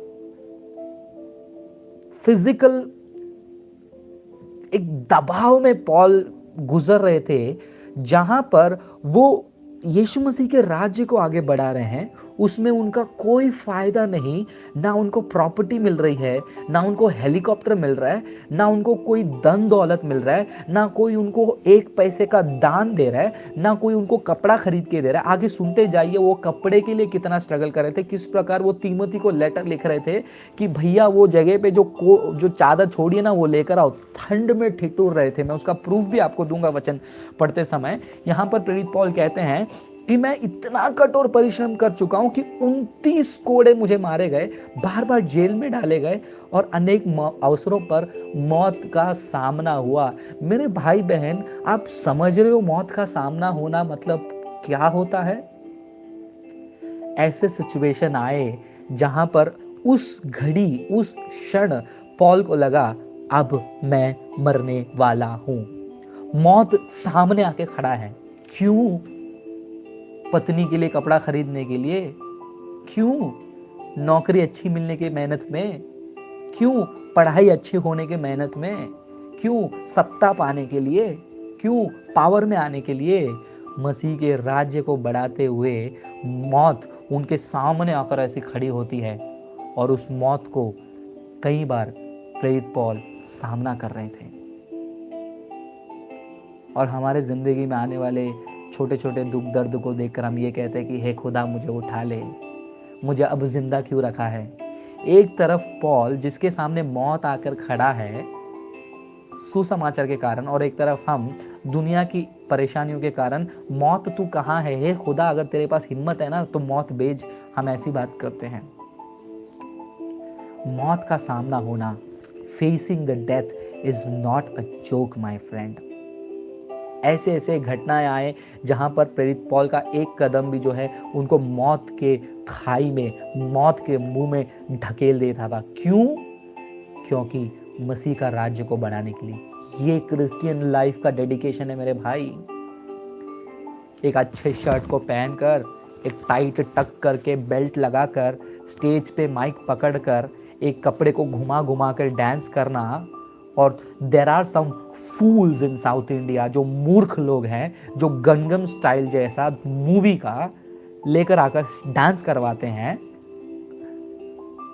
फिजिकल एक दबाव में पॉल गुजर रहे थे, जहां पर वो यीशु मसीह के राज्य को आगे बढ़ा रहे हैं, उसमें उनका कोई फायदा नहीं। ना उनको प्रॉपर्टी मिल रही है, ना उनको हेलीकॉप्टर मिल रहा है, ना उनको कोई धन दौलत मिल रहा है, ना कोई उनको 1 पैसे का दान दे रहा है, ना कोई उनको कपड़ा खरीद के दे रहा है। आगे सुनते जाइए वो कपड़े के लिए कितना स्ट्रगल कर रहे थे, किस प्रकार वो तीमोथी को लेटर लिख रहे थे कि भैया वो जगह पे जो चादर छोड़िए ना, वो लेकर आओ। ठंड में ठिठुर रहे थे। मैं उसका प्रूफ भी आपको दूंगा वचन पढ़ते समय। यहां पर प्रेरित पॉल कहते हैं कि मैं इतना कठोर परिश्रम कर चुका हूं कि 29 कोड़े मुझे मारे गए, बार बार जेल में डाले गए और अनेक अवसरों पर मौत का सामना हुआ। मेरे भाई बहन, आप समझ रहे हो मौत का सामना होना मतलब क्या होता है? ऐसे सिचुएशन आए जहां पर उस घड़ी, उस क्षण पॉल को लगा अब मैं मरने वाला हूं। मौत सामने आके खड़ा है। क्यों? पत्नी के लिए कपड़ा खरीदने के लिए? क्यों? नौकरी अच्छी मिलने की मेहनत में? क्यों? पढ़ाई अच्छी होने के मेहनत में? क्यों? सत्ता पाने के लिए? क्यों? पावर में आने के लिए? मसीह के राज्य को बढ़ाते हुए मौत उनके सामने आकर ऐसी खड़ी होती है, और उस मौत को कई बार प्रेरित पौल सामना कर रहे थे। और हमारे जिंदगी में आने वाले छोटे छोटे दुख दर्द को देखकर हम ये कहते हैं कि हे खुदा मुझे उठा ले, मुझे अब जिंदा क्यों रखा है। एक तरफ पौल जिसके सामने मौत आकर खड़ा है सुसमाचार के कारण, और एक तरफ हम दुनिया की परेशानियों के कारण, मौत तू कहाँ है, हे खुदा अगर तेरे पास हिम्मत है ना तो मौत भेज, हम ऐसी बात करते हैं। मौत का सामना होना, facing the death is not a joke my friend. ऐसे ऐसे घटनाएं आए जहां पर प्रेरित पौल का एक कदम भी जो है उनको मौत के खाई में, मौत के मुंह में ढकेल देता था। क्यों? क्योंकि मसीह का राज्य को बढ़ाने के लिए। ये क्रिश्चियन लाइफ का डेडिकेशन है मेरे भाई। एक अच्छे शर्ट को पहनकर, एक टाइट टक करके बेल्ट लगाकर, स्टेज पे माइक पकड़कर एक कपड़े को घुमा घुमा कर डांस करना। और there are some fools in South India, जो मूर्ख लोग हैं, जो गंगम स्टाइल जैसा मूवी का लेकर आकर डांस करवाते हैं।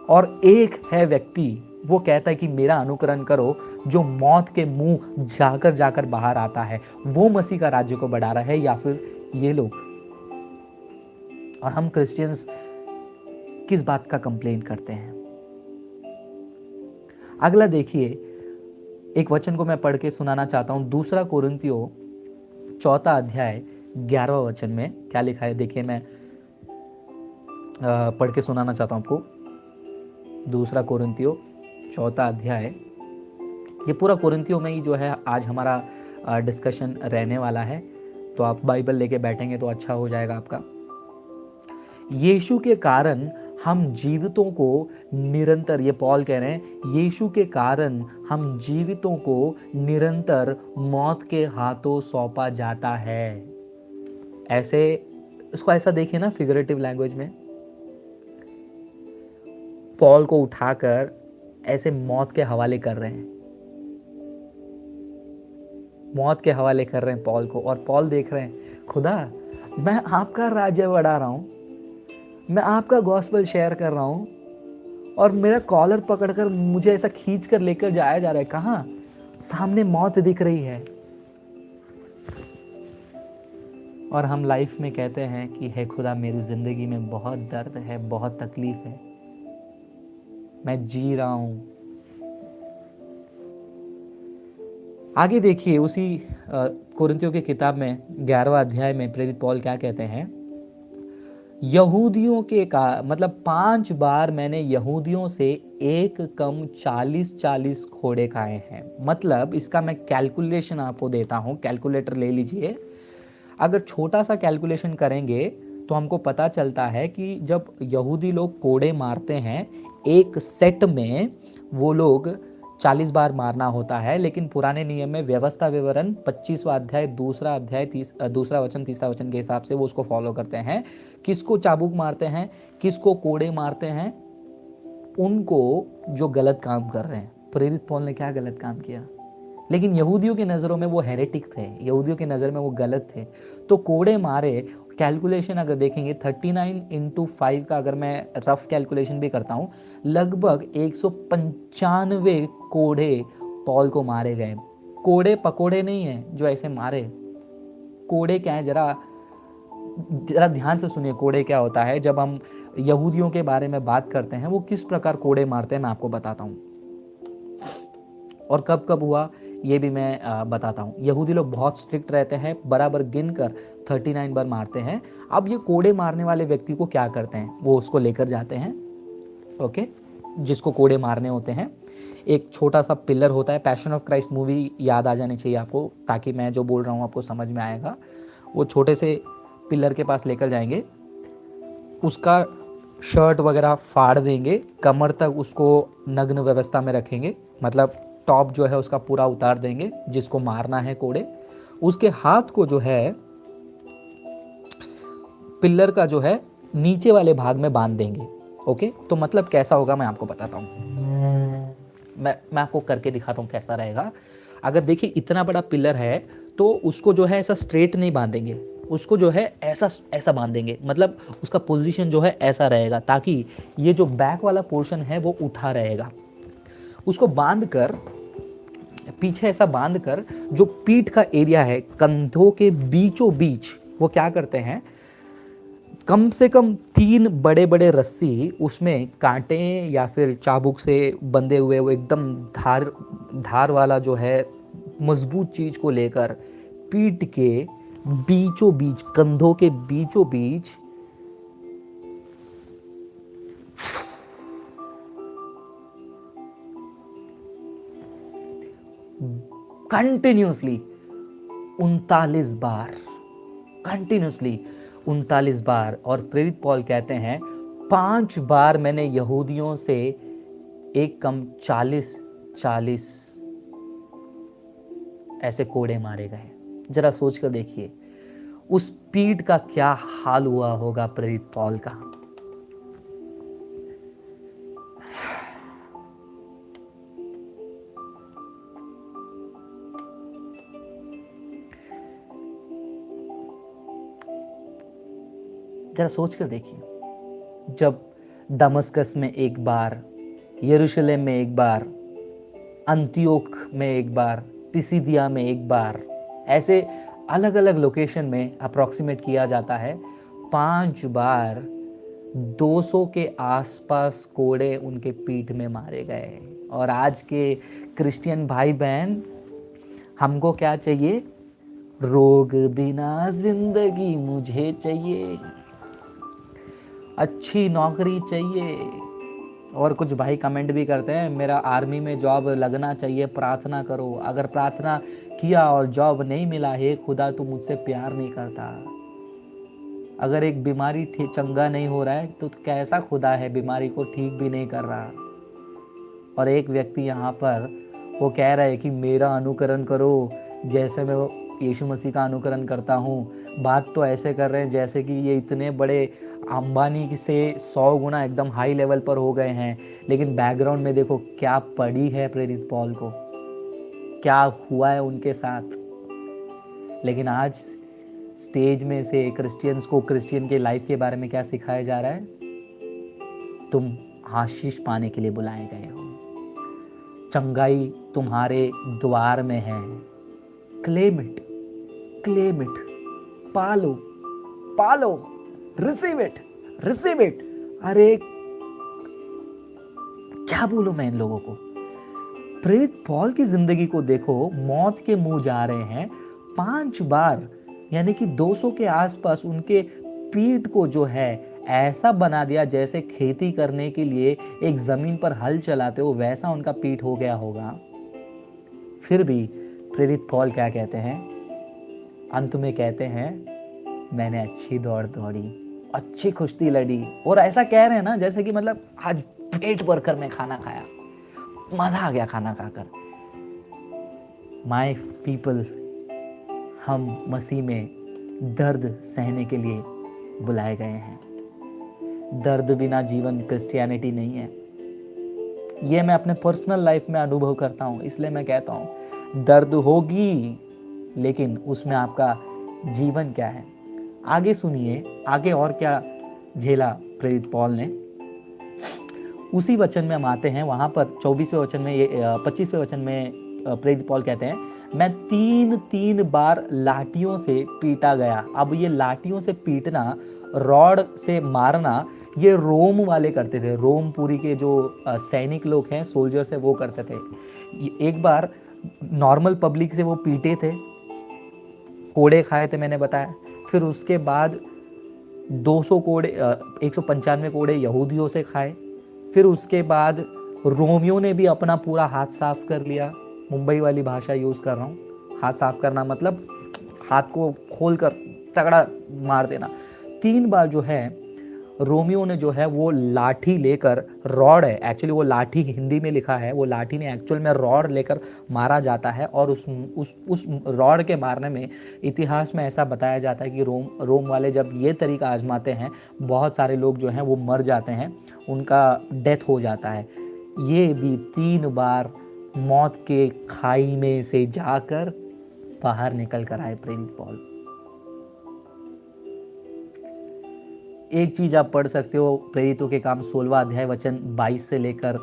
और एक है व्यक्ति, वो कहता है कि मेरा अनुकरण करो, जो मौत के मुंह जाकर जाकर बाहर आता है। वो मसीह का राज्य को बढ़ा रहा है, या फिर ये लोग? और हम क्रिश्चियंस किस बात का कंप्लेन करते हैं? अगला देखिए, एक वचन को मैं पढ़ के सुनाना चाहता हूं। 2 कोरिन्थियों 4 अध्याय 11 वचन में क्या लिखा है, देखिए मैं पढ़ के सुनाना चाहता हूं आपको। 2 कोरिन्थियों 4 अध्याय, ये पूरा कोरिन्थियों में ही जो है आज हमारा डिस्कशन रहने वाला है, तो आप बाइबल लेके बैठेंगे तो अच्छा हो जाएगा आपका। यीशु के कारण हम जीवितों को निरंतर, ये पौल कह रहे हैं, यीशु के कारण हम जीवितों को निरंतर मौत के हाथों सौंपा जाता है। ऐसे इसको ऐसा देखिए ना, फिगरेटिव लैंग्वेज में पौल को उठाकर ऐसे मौत के हवाले कर रहे हैं, मौत के हवाले कर रहे हैं पौल को। और पौल देख रहे हैं, खुदा मैं आपका राज्य बढ़ा रहा हूं, मैं आपका गॉस्पेल शेयर कर रहा हूं, और मेरा कॉलर पकड़कर मुझे ऐसा खींच कर लेकर जाया जा रहा है। कहां? सामने मौत दिख रही है। और हम लाइफ में कहते हैं कि हे खुदा मेरी जिंदगी में बहुत दर्द है, बहुत तकलीफ है, मैं जी रहा हूं। आगे देखिए उसी कोरिन्थियों की किताब में 11वां अध्याय में प्रेरित पौल क्या कहते हैं, यहूदियों के का मतलब 5 बार मैंने यहूदियों से एक कम 40 घोड़े खाए हैं। मतलब इसका मैं कैलकुलेशन आपको देता हूं, कैलकुलेटर ले लीजिए। अगर छोटा सा कैलकुलेशन करेंगे तो हमको पता चलता है कि जब यहूदी लोग कोड़े मारते हैं, एक सेट में वो लोग 40 बार मारना होता है। लेकिन पुराने नियम में व्यवस्था विवरण 25वां अध्याय 2 वचन 3 वचन के हिसाब से वो उसको फॉलो करते हैं। किसको चाबुक मारते हैं, किसको कोड़े मारते हैं? उनको जो गलत काम कर रहे हैं। प्रेरित पौल ने क्या गलत काम किया? लेकिन यहूदियों की नज़रों में वो हेरेटिक थे, यहूदियों की नज़र में वो गलत थे, तो कोड़े मारे। कैलकुलेशन अगर देखेंगे 39 × 5 का अगर मैं रफ कैलकुलेशन भी करता हूँ, लगभग 195 कोड़े पौल को मारे गए। कोड़े पकोड़े नहीं है जो ऐसे मारे। कोड़े क्या है, जरा ध्यान से सुनिए। कोड़े क्या होता है? जब हम यहूदियों के बारे में बात करते हैं वो किस प्रकार कोड़े मारते हैं मैं आपको बताता हूँ, और कब कब हुआ ये भी मैं बताता हूँ। यहूदी लोग बहुत स्ट्रिक्ट रहते हैं, बराबर गिनकर 39 बार मारते हैं। अब ये कोड़े मारने वाले व्यक्ति को क्या करते हैं, वो उसको लेकर जाते हैं, ओके, जिसको कोड़े मारने होते हैं। एक छोटा सा पिलर होता है, पैशन ऑफ क्राइस्ट मूवी याद आ जानी चाहिए आपको, ताकि मैं जो बोल रहा हूँ आपको समझ में आएगा। वो छोटे से पिलर के पास लेकर जाएंगे, उसका शर्ट वगैरह फाड़ देंगे, कमर तक उसको नग्न व्यवस्था में रखेंगे, मतलब टॉप जो है उसका पूरा उतार देंगे जिसको मारना है कोड़े। उसके हाथ को जो है पिलर का जो है नीचे वाले भाग में बांध देंगे। ओके, तो मतलब कैसा होगा मैं आपको बताता हूँ। मैं आपको करके दिखाता हूँ कैसा रहेगा। अगर देखिए इतना बड़ा पिलर है तो उसको जो है ऐसा स्ट्रेट नहीं बांधेंगे, उसको जो है ऐसा ऐसा बांधेंगे, मतलब उसका पोजीशन जो है ऐसा रहेगा ताकि ये जो बैक वाला पोर्शन है वो उठा रहेगा। उसको बांध कर पीछे ऐसा बांध कर जो पीठ का एरिया है कंधों के बीचों बीच वो क्या करते हैं, कम से कम 3 बड़े बड़े रस्सी उसमें कांटे या फिर चाबुक से बंधे हुए वो एकदम धार वाला जो है मजबूत चीज को लेकर पीठ के बीचों बीच, कंधों के बीचों बीच कंटिन्यूसली 39 बार। और प्रेरित पौल कहते हैं 5 बार मैंने यहूदियों से एक कम 40 ऐसे कोड़े मारे गए। जरा सोच कर देखिए उस पीठ का क्या हाल हुआ होगा प्रेरित पौल का। जरा सोच कर देखिए, जब दमस्कस में एक बार, यरूशलेम में एक बार, अंतियोक में एक बार, पिसिदिया में एक बार, ऐसे अलग अलग लोकेशन में अप्रोक्सीमेट किया जाता है 5 बार 200 के आसपास कोड़े उनके पीठ में मारे गए। और आज के क्रिश्चियन भाई बहन हमको क्या चाहिए? रोग बिना जिंदगी मुझे चाहिए, अच्छी नौकरी चाहिए। और कुछ भाई कमेंट भी करते हैं मेरा आर्मी में जॉब लगना चाहिए, प्रार्थना करो। अगर प्रार्थना किया और जॉब नहीं मिला, हे खुदा तू मुझसे प्यार नहीं करता। अगर एक बीमारी चंगा नहीं हो रहा है तो कैसा खुदा है बीमारी को ठीक भी नहीं कर रहा। और एक व्यक्ति यहाँ पर वो कह रहा है कि मेरा अनुकरण करो जैसे मैं यीशु मसीह का अनुकरण करता हूँ। बात तो ऐसे कर रहे हैं जैसे कि ये इतने बड़े अंबानी से 100 गुना एकदम हाई लेवल पर हो गए हैं, लेकिन बैकग्राउंड में देखो क्या पड़ी है प्रेरित पौल को, क्या हुआ है उनके साथ। लेकिन आज स्टेज में से क्रिश्चियंस को क्रिश्चियन के लाइफ के बारे में क्या सिखाया जा रहा है? तुम आशीष पाने के लिए बुलाए गए हो, चंगाई तुम्हारे द्वार में है, क्लेम इट, पालो, रिसीव इट। अरे क्या बोलूं मैं इन लोगों को। प्रेरित पौल की जिंदगी को देखो, मौत के मुंह जा रहे हैं 5 बार, यानी कि 200 के आसपास उनके पीठ को जो है ऐसा बना दिया जैसे खेती करने के लिए एक जमीन पर हल चलाते हो वैसा उनका पीठ हो गया होगा। फिर भी प्रेरित पौल क्या कहते हैं? अंत में कहते हैं मैंने अच्छी दौड़ दौड़ी, अच्छी कुश्ती लड़ी। और ऐसा कह रहे हैं ना जैसे कि मतलब आज पेट भर कर मैं खाना खाया, मजा आ गया खाना खाकर। माय पीपल, हम मसीह में दर्द सहने के लिए बुलाए गए हैं। दर्द बिना जीवन क्रिश्चियनिटी नहीं है। ये मैं अपने पर्सनल लाइफ में अनुभव करता हूँ, इसलिए मैं कहता हूँ दर्द होगी, लेकिन उसमें आपका जीवन क्या है। आगे सुनिए, आगे और क्या झेला प्रेरित पौल ने। उसी वचन में हम आते हैं, वहां पर 24वें वचन में, ये 25वें वचन में प्रेरित पौल कहते हैं मैं 3 बार लाठियों से पीटा गया। अब ये लाठियों से पीटना, रॉड से मारना, ये रोम वाले करते थे। रोमपुरी के जो सैनिक लोग हैं, सोल्जर्स है, वो करते थे। एक बार नॉर्मल पब्लिक से वो पीटे थे, कोड़े खाए थे मैंने बताया। फिर उसके बाद 200 कोड़े, 195 कोड़े यहूदियों से खाए। फिर उसके बाद रोमियों ने भी अपना पूरा हाथ साफ कर लिया। मुंबई वाली भाषा यूज कर रहा हूँ, हाथ साफ करना मतलब हाथ को खोल कर तगड़ा मार देना। 3 बार जो है रोमियो ने जो है वो लाठी लेकर, रॉड है एक्चुअली, वो लाठी हिंदी में लिखा है, वो लाठी ने एक्चुअल में रॉड लेकर मारा जाता है। और उस रॉड के मारने में इतिहास में ऐसा बताया जाता है कि रोम वाले जब ये तरीका आजमाते हैं, बहुत सारे लोग जो हैं वो मर जाते हैं, उनका डेथ हो जाता है। ये भी 3 बार मौत के खाई में से जाकर बाहर निकल कर आए प्रेरित पौल। एक चीज आप पढ़ सकते हो, प्रेरितों के काम 16वां अध्याय वचन 22 से लेकर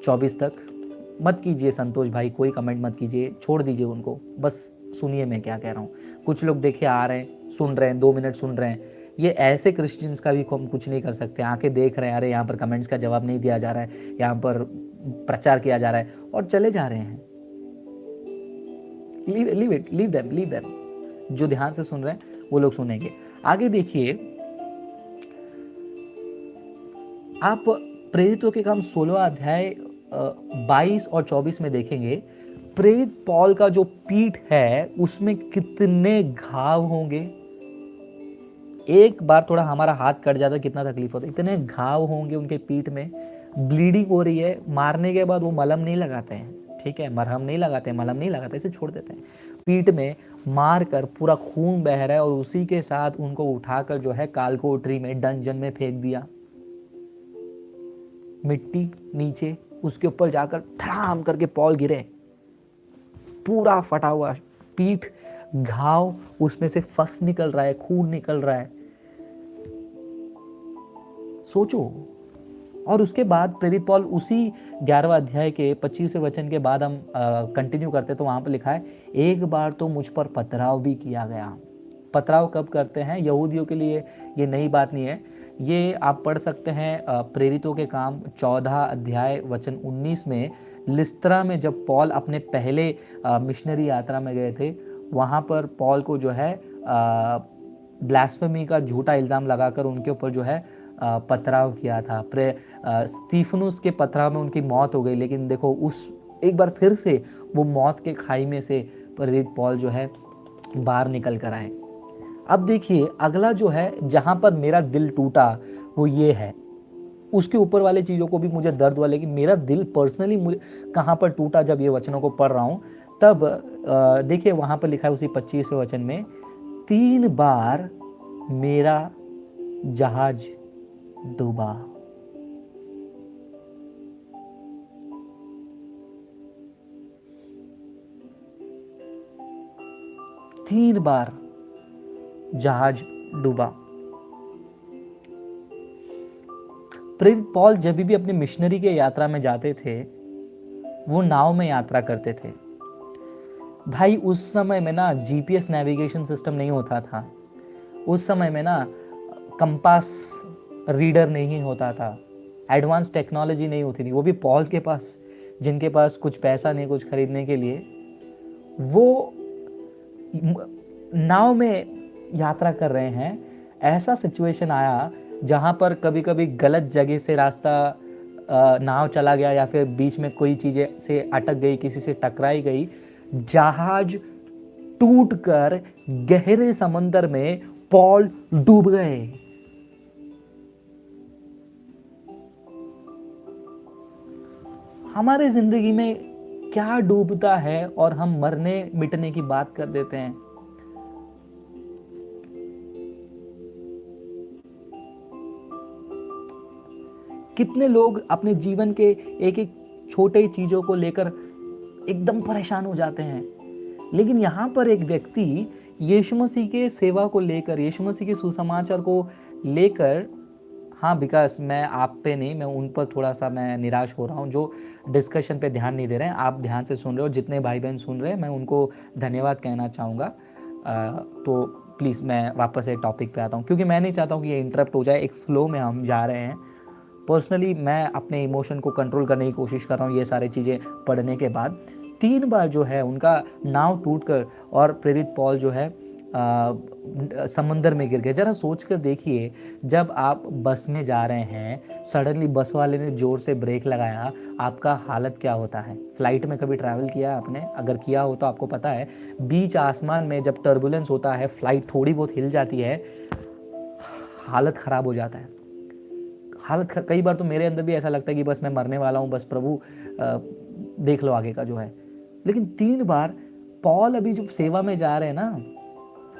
24 तक। मत कीजिए संतोष भाई, कोई कमेंट मत कीजिए, छोड़ दीजिए उनको, बस सुनिए मैं क्या कह रहा हूँ। कुछ लोग देखिए आ रहे हैं, सुन रहे हैं, 2 मिनट सुन रहे हैं, ये ऐसे क्रिश्चियंस का भी हम कुछ नहीं कर सकते। आके देख रहे हैं, अरे यहाँ पर कमेंट्स का जवाब नहीं दिया जा रहा है, यहाँ पर प्रचार किया जा रहा है, और चले जा रहे हैं। Leave them. जो ध्यान से सुन रहे हैं वो लोग सुनेंगे। आगे देखिए, आप प्रेरितों के काम 16वां अध्याय 22 और 24 में देखेंगे, प्रेरित पौल का जो पीठ है उसमें कितने घाव होंगे। एक बार थोड़ा हमारा हाथ कट जाता है कितना तकलीफ होता है, इतने घाव होंगे उनके पीठ में, ब्लीडिंग हो रही है। मारने के बाद वो मलहम नहीं लगाते हैं, ठीक है, मरहम नहीं लगाते, मलहम नहीं लगाते, इसे छोड़ देते हैं। पीठ में मार कर पूरा खून बह रहा है, और उसी के साथ उनको उठाकर जो है कालकोठरी में, डंजन में फेंक दिया। मिट्टी नीचे, उसके ऊपर जाकर धड़ाम करके पौल गिरे, पूरा फटा हुआ पीठ, घाव, उसमें से फस निकल रहा है, खून निकल रहा है। सोचो। और उसके बाद प्रेरित पौल उसी 11वां अध्याय के 25वें वचन के बाद हम कंटिन्यू करते, तो वहां पर लिखा है, एक बार तो मुझ पर पथराव भी किया गया। पथराव कब करते हैं? यहूदियों के लिए ये नई बात नहीं है, ये आप पढ़ सकते हैं प्रेरितों के काम 14 अध्याय वचन 19 में। लिस्त्रा में जब पौल अपने पहले मिशनरी यात्रा में गए थे, वहाँ पर पौल को जो है ब्लास्फेमी का झूठा इल्ज़ाम लगाकर उनके ऊपर जो है पथराव किया था। स्टीफनुस के पथराव में उनकी मौत हो गई, लेकिन देखो उस एक बार फिर से वो मौत के खाई में से प्रेरित पौल जो है बाहर निकल कर आए। अब देखिए अगला जो है, जहां पर मेरा दिल टूटा वो ये है। उसके ऊपर वाले चीज़ों को भी मुझे दर्द हुआ, लेकिन मेरा दिल पर्सनली मुझे कहाँ पर टूटा, जब ये वचनों को पढ़ रहा हूँ तब देखिए वहाँ पर लिखा है उसी 25वें वचन में, 3 बार मेरा जहाज डूबा। तीन बार जहाज डूबा। प्रेरित पौल जब भी अपने मिशनरी के यात्रा में जाते थे, वो नाव में यात्रा करते थे। भाई उस समय में ना जीपीएस नेविगेशन सिस्टम नहीं होता था, उस समय में ना कंपास रीडर नहीं होता था, एडवांस टेक्नोलॉजी नहीं होती थी। वो भी पौल के पास, जिनके पास कुछ पैसा नहीं कुछ खरीदने के लिए, वो नाव में यात्रा कर रहे हैं। ऐसा सिचुएशन आया जहां पर कभी कभी गलत जगह से रास्ता नाव चला गया, या फिर बीच में कोई चीजें से अटक गई, किसी से टकराई गई, जहाज टूटकर गहरे समंदर में पौल डूब गए। हमारे जिंदगी में क्या डूबता है और हम मरने मिटने की बात कर देते हैं। कितने लोग अपने जीवन के एक एक छोटे चीजों को लेकर एकदम परेशान हो जाते हैं, लेकिन यहाँ पर एक व्यक्ति यीशु मसीह के सेवा को लेकर, यीशु मसीह के सुसमाचार को लेकर, हाँ विकास मैं आप पे नहीं, मैं उन पर थोड़ा सा मैं निराश हो रहा हूँ जो डिस्कशन पे ध्यान नहीं दे रहे हैं। आप ध्यान से सुन रहे हो, जितने भाई बहन सुन रहे हैं मैं उनको धन्यवाद कहना चाहूँगा। तो प्लीज़ मैं वापस एक टॉपिक पे आता हूँ, क्योंकि मैं नहीं चाहता हूँ कि ये इंटरप्ट हो जाए। एक फ्लो में हम जा रहे हैं। पर्सनली मैं अपने इमोशन को कंट्रोल करने की कोशिश कर रहा हूँ ये सारी चीज़ें पढ़ने के बाद। 3 बार जो है उनका नाव टूटकर और प्रेरित पौल जो है समंदर में गिर गए। जरा सोच कर देखिए, जब आप बस में जा रहे हैं, सडनली बस वाले ने जोर से ब्रेक लगाया, आपका हालत क्या होता है? फ्लाइट में कभी ट्रैवल किया आपने? अगर किया हो तो आपको पता है, बीच आसमान में जब टर्बुलेंस होता है, फ्लाइट थोड़ी बहुत हिल जाती है, हालत खराब हो जाता है। हालत कई बार तो मेरे अंदर भी ऐसा लगता है कि बस मैं मरने वाला हूँ, बस प्रभु देख लो आगे का जो है। लेकिन 3 बार पॉल अभी जो सेवा में जा रहे हैं ना,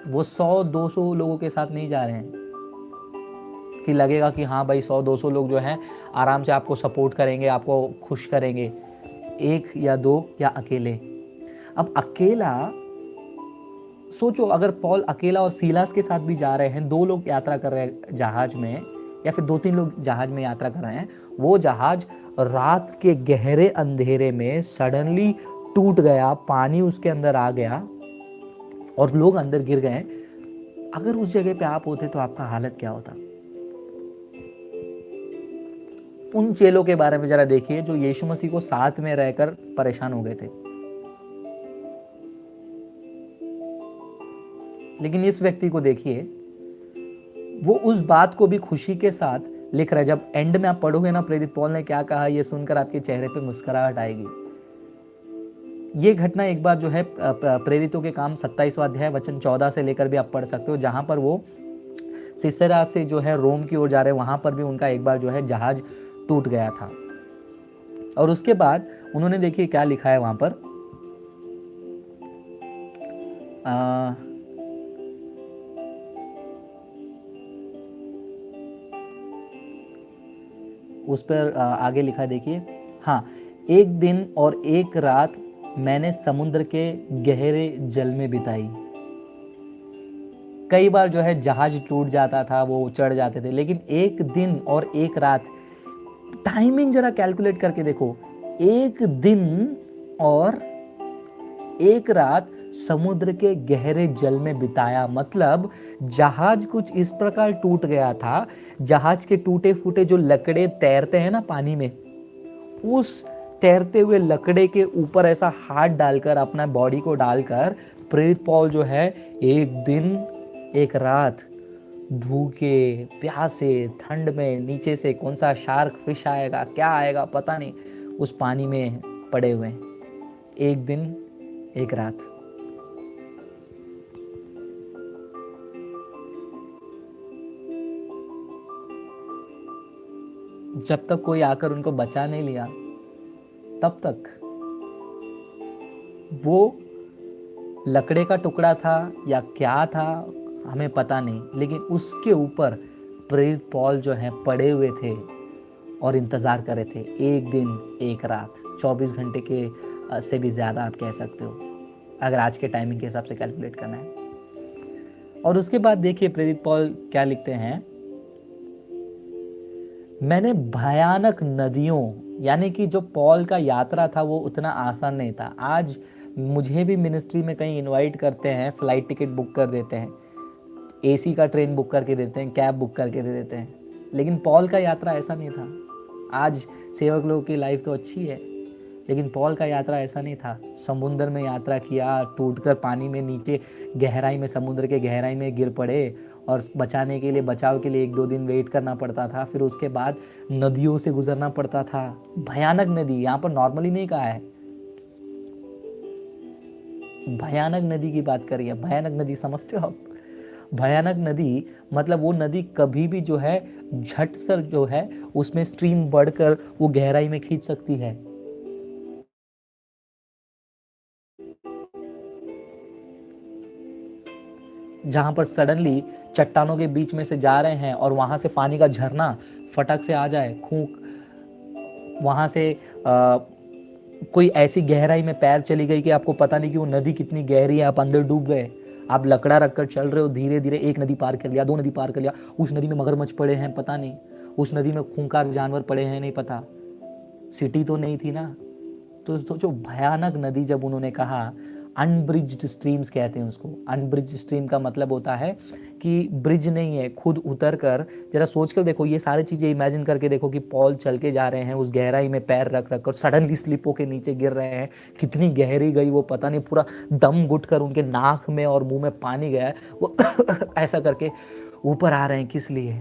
वो 100-200 लोगों के साथ नहीं जा रहे हैं कि लगेगा कि हाँ भाई 100-200 लोग जो हैं आराम से आपको सपोर्ट करेंगे, आपको खुश करेंगे। 1 या 2 या अकेले। अब अकेला सोचो, अगर पॉल अकेला और सीलास के साथ भी जा रहे हैं, 2 लोग यात्रा कर रहे हैं जहाज में, या फिर 2-3 लोग जहाज में यात्रा कर रहे हैं, वो जहाज रात के गहरे अंधेरे में सडनली टूट गया, पानी उसके अंदर आ गया और लोग अंदर गिर गए। अगर उस जगह पे आप होते तो आपका हालत क्या होता? उन चेलों के बारे में जरा देखिए जो यीशु मसीह को साथ में रहकर परेशान हो गए थे। लेकिन इस व्यक्ति को देखिए, वो उस बात को भी खुशी के साथ लिख रहा है। जब एंड में आप पढ़ोगे ना प्रेरित पॉल ने क्या कहा, ये सुनकर आपके चेहरे पे मुस्कुराहट आएगी। ये घटना एक बार जो है प्रेरितों के काम 27वां अध्याय वचन 14 से लेकर भी आप पढ़ सकते हो, जहां पर वो सिसरा से जो है रोम की ओर जा रहे हैं, वहां पर भी उनका एक बार जो है जहाज टूट गया था। और उसके बाद उन्होंने देखिए क्या लिखा है वहां पर, उस पर आगे लिखा देखिए, हाँ, 1 दिन और 1 रात मैंने समुद्र के गहरे जल में बिताई। कई बार जो है जहाज टूट जाता था, वो चढ़ जाते थे, लेकिन 1 दिन और 1 रात, टाइमिंग जरा कैलकुलेट करके देखो, 1 दिन और 1 रात समुद्र के गहरे जल में बिताया। मतलब जहाज कुछ इस प्रकार टूट गया था, जहाज के टूटे फूटे जो लकड़े तैरते हैं ना पानी में, उस तैरते हुए लकड़े के ऊपर ऐसा हाथ डालकर, अपना बॉडी को डालकर प्रेरित पौल जो है 1 दिन 1 रात भूखे प्यासे ठंड में, नीचे से कौन सा शार्क फिश आएगा, क्या आएगा पता नहीं, उस पानी में पड़े हुए 1 दिन 1 रात। जब तक कोई आकर उनको बचा नहीं लिया, तब तक वो लकड़े का टुकड़ा था या क्या था हमें पता नहीं, लेकिन उसके ऊपर प्रेरित पौल जो है पड़े हुए थे और इंतजार कर रहे थे 1 दिन 1 रात, 24 घंटे के से भी ज्यादा आप कह सकते हो, अगर आज के टाइमिंग के हिसाब से कैलकुलेट करना है। और उसके बाद देखिए प्रेरित पौल क्या लिखते हैं, मैंने भयानक नदियों, यानी कि जो पॉल का यात्रा था वो उतना आसान नहीं था। आज मुझे भी मिनिस्ट्री में कहीं इनवाइट करते हैं, फ्लाइट टिकट बुक कर देते हैं, एसी का ट्रेन बुक करके देते हैं, कैब बुक करके दे देते हैं, लेकिन पॉल का यात्रा ऐसा नहीं था। आज सेवक लोगों की लाइफ तो अच्छी है, लेकिन पॉल का यात्रा ऐसा नहीं था। समुद्र में यात्रा किया, टूटकर पानी में नीचे गहराई में, समुद्र के गहराई में गिर पड़े, और बचाने के लिए, बचाव के लिए 1-2 दिन वेट करना पड़ता था। फिर उसके बाद नदियों से गुजरना पड़ता था, भयानक नदी, यहाँ पर नॉर्मली नहीं कहा है, भयानक नदी की बात करिए। भयानक नदी समझते हो आप? भयानक नदी मतलब वो नदी कभी भी जो है झट से जो है उसमें स्ट्रीम बढ़कर वो गहराई में खींच सकती है। जहां पर सडनली चट्टानों के बीच में से जा रहे हैं और वहां से पानी का झरना फटक से आ जाए, खूंक वहां से कोई ऐसी गहराई में पैर चली गई कि आपको पता नहीं कि वो नदी कितनी गहरी है, आप अंदर डूब गए, आप लकड़ा रखकर चल रहे हो, धीरे धीरे 1 नदी पार कर लिया, 2 नदी पार कर लिया, उस नदी में मगरमच्छ पड़े हैं पता नहीं, उस नदी में खूंखार जानवर पड़े हैं नहीं पता, सिटी तो नहीं थी ना। तो सोचो भयानक नदी, जब उन्होंने कहा अनब्रिज्ड स्ट्रीम्स कहते हैं उसको। अनब्रिज्ड स्ट्रीम का मतलब होता है कि ब्रिज नहीं है, खुद उतर कर, जरा सोच कर देखो, ये सारी चीजें इमेजिन करके देखो कि पॉल चल के जा रहे हैं उस गहराई में, पैर रख रख कर सडनली स्लिप होके नीचे गिर रहे हैं, कितनी गहरी गई वो पता नहीं, पूरा दम घुट कर उनके नाक में और मुंह में पानी गया है, वो ऐसा करके ऊपर आ रहे हैं। किस लिए